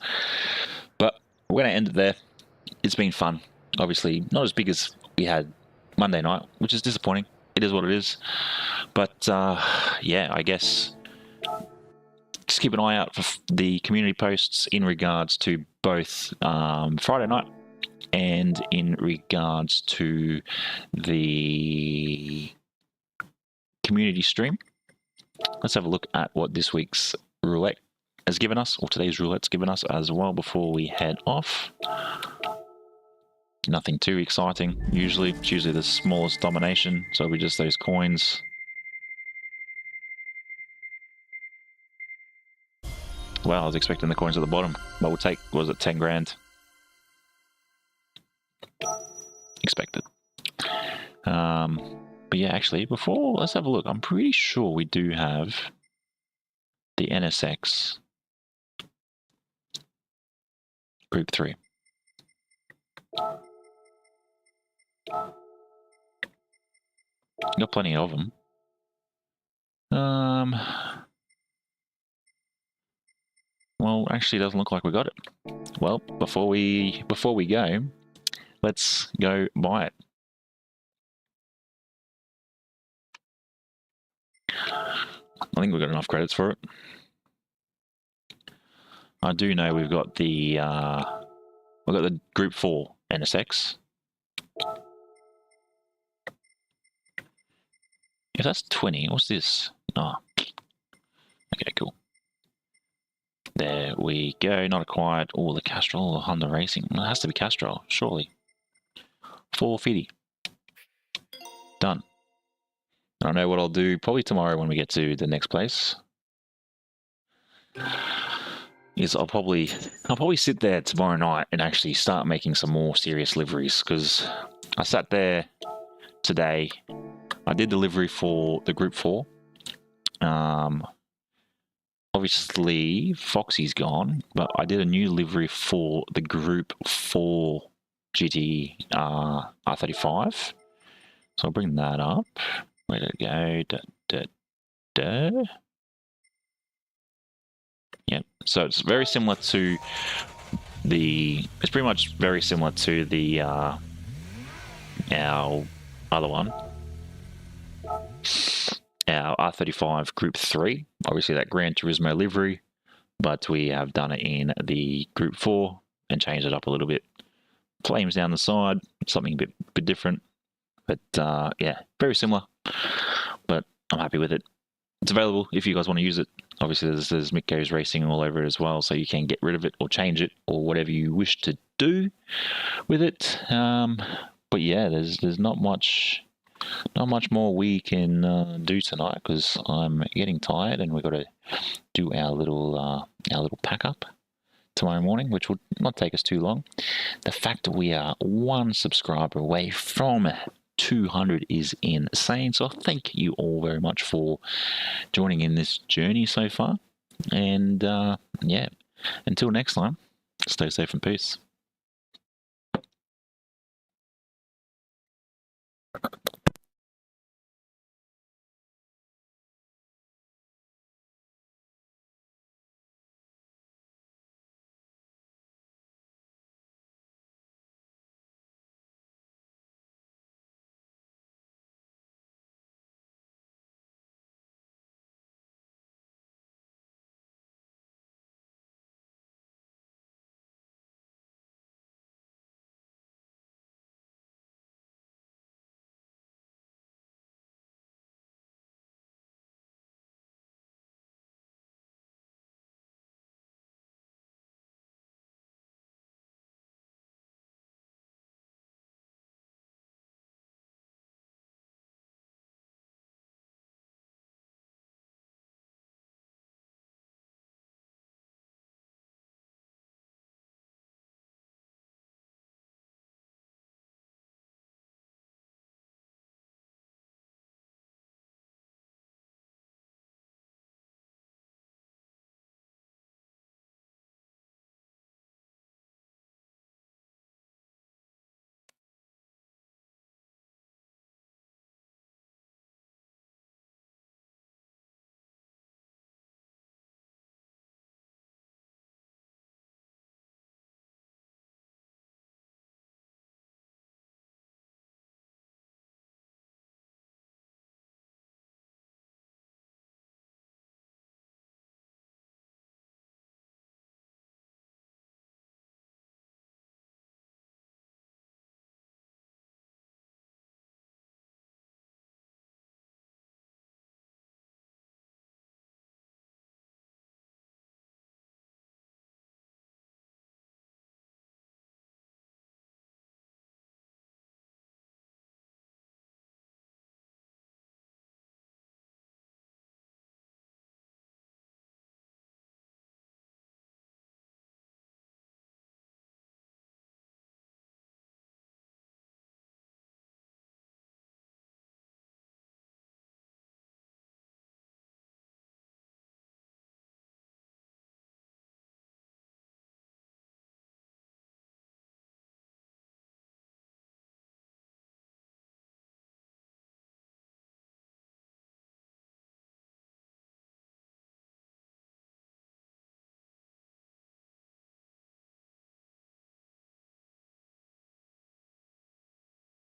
But we're going to end it there. It's been fun. Obviously, not as big as we had Monday night, which is disappointing. It is what it is. But yeah, I guess just keep an eye out for the community posts in regards to both Friday night and in regards to the community stream. let's have a look at what this week's roulette has given us, or today's roulette's given us as well before we head off. Nothing too exciting, usually. It's usually the smallest domination, so it'll be just those coins. Well, I was expecting the coins at the bottom, but we'll take, was it 10 grand? Expected. But yeah, actually, before, let's have a look. I'm pretty sure we do have the NSX Group 3. Got plenty of them. Well, actually, it doesn't look like we got it. Well, before we go, let's go buy it. I think we've got enough credits for it. I do know we've got the Group 4 NSX. If that's 20, what's this? Oh. Okay, cool. There we go. Not acquired. Oh, the Castrol or Honda Racing. Well, it has to be Castrol, surely. 450. Done. I know what I'll do probably tomorrow when we get to the next place. Is I'll probably sit there tomorrow night and actually start making some more serious liveries, because I sat there today. I did the livery for the Group 4. Obviously, Foxy's gone, but I did a new livery for the Group 4 GT R35. So I'll bring that up. Where did it go? Yep. So it's very similar to the. It's pretty much very similar to the our other one. Our R35 Group 3, obviously that Gran Turismo livery, but we have done it in the Group 4 and changed it up a little bit. Flames down the side, something a bit different, but yeah, very similar, but I'm happy with it. It's available if you guys want to use it. Obviously there's Mikko's Racing all over it as well, so you can get rid of it or change it or whatever you wish to do with it. But yeah, there's not much more we can do tonight, because I'm getting tired and we've got to do our little pack up tomorrow morning, which will not take us too long. The fact that we are 1 subscriber away from 200 is insane. So thank you all very much for joining in this journey so far. And yeah, until next time, stay safe and peace.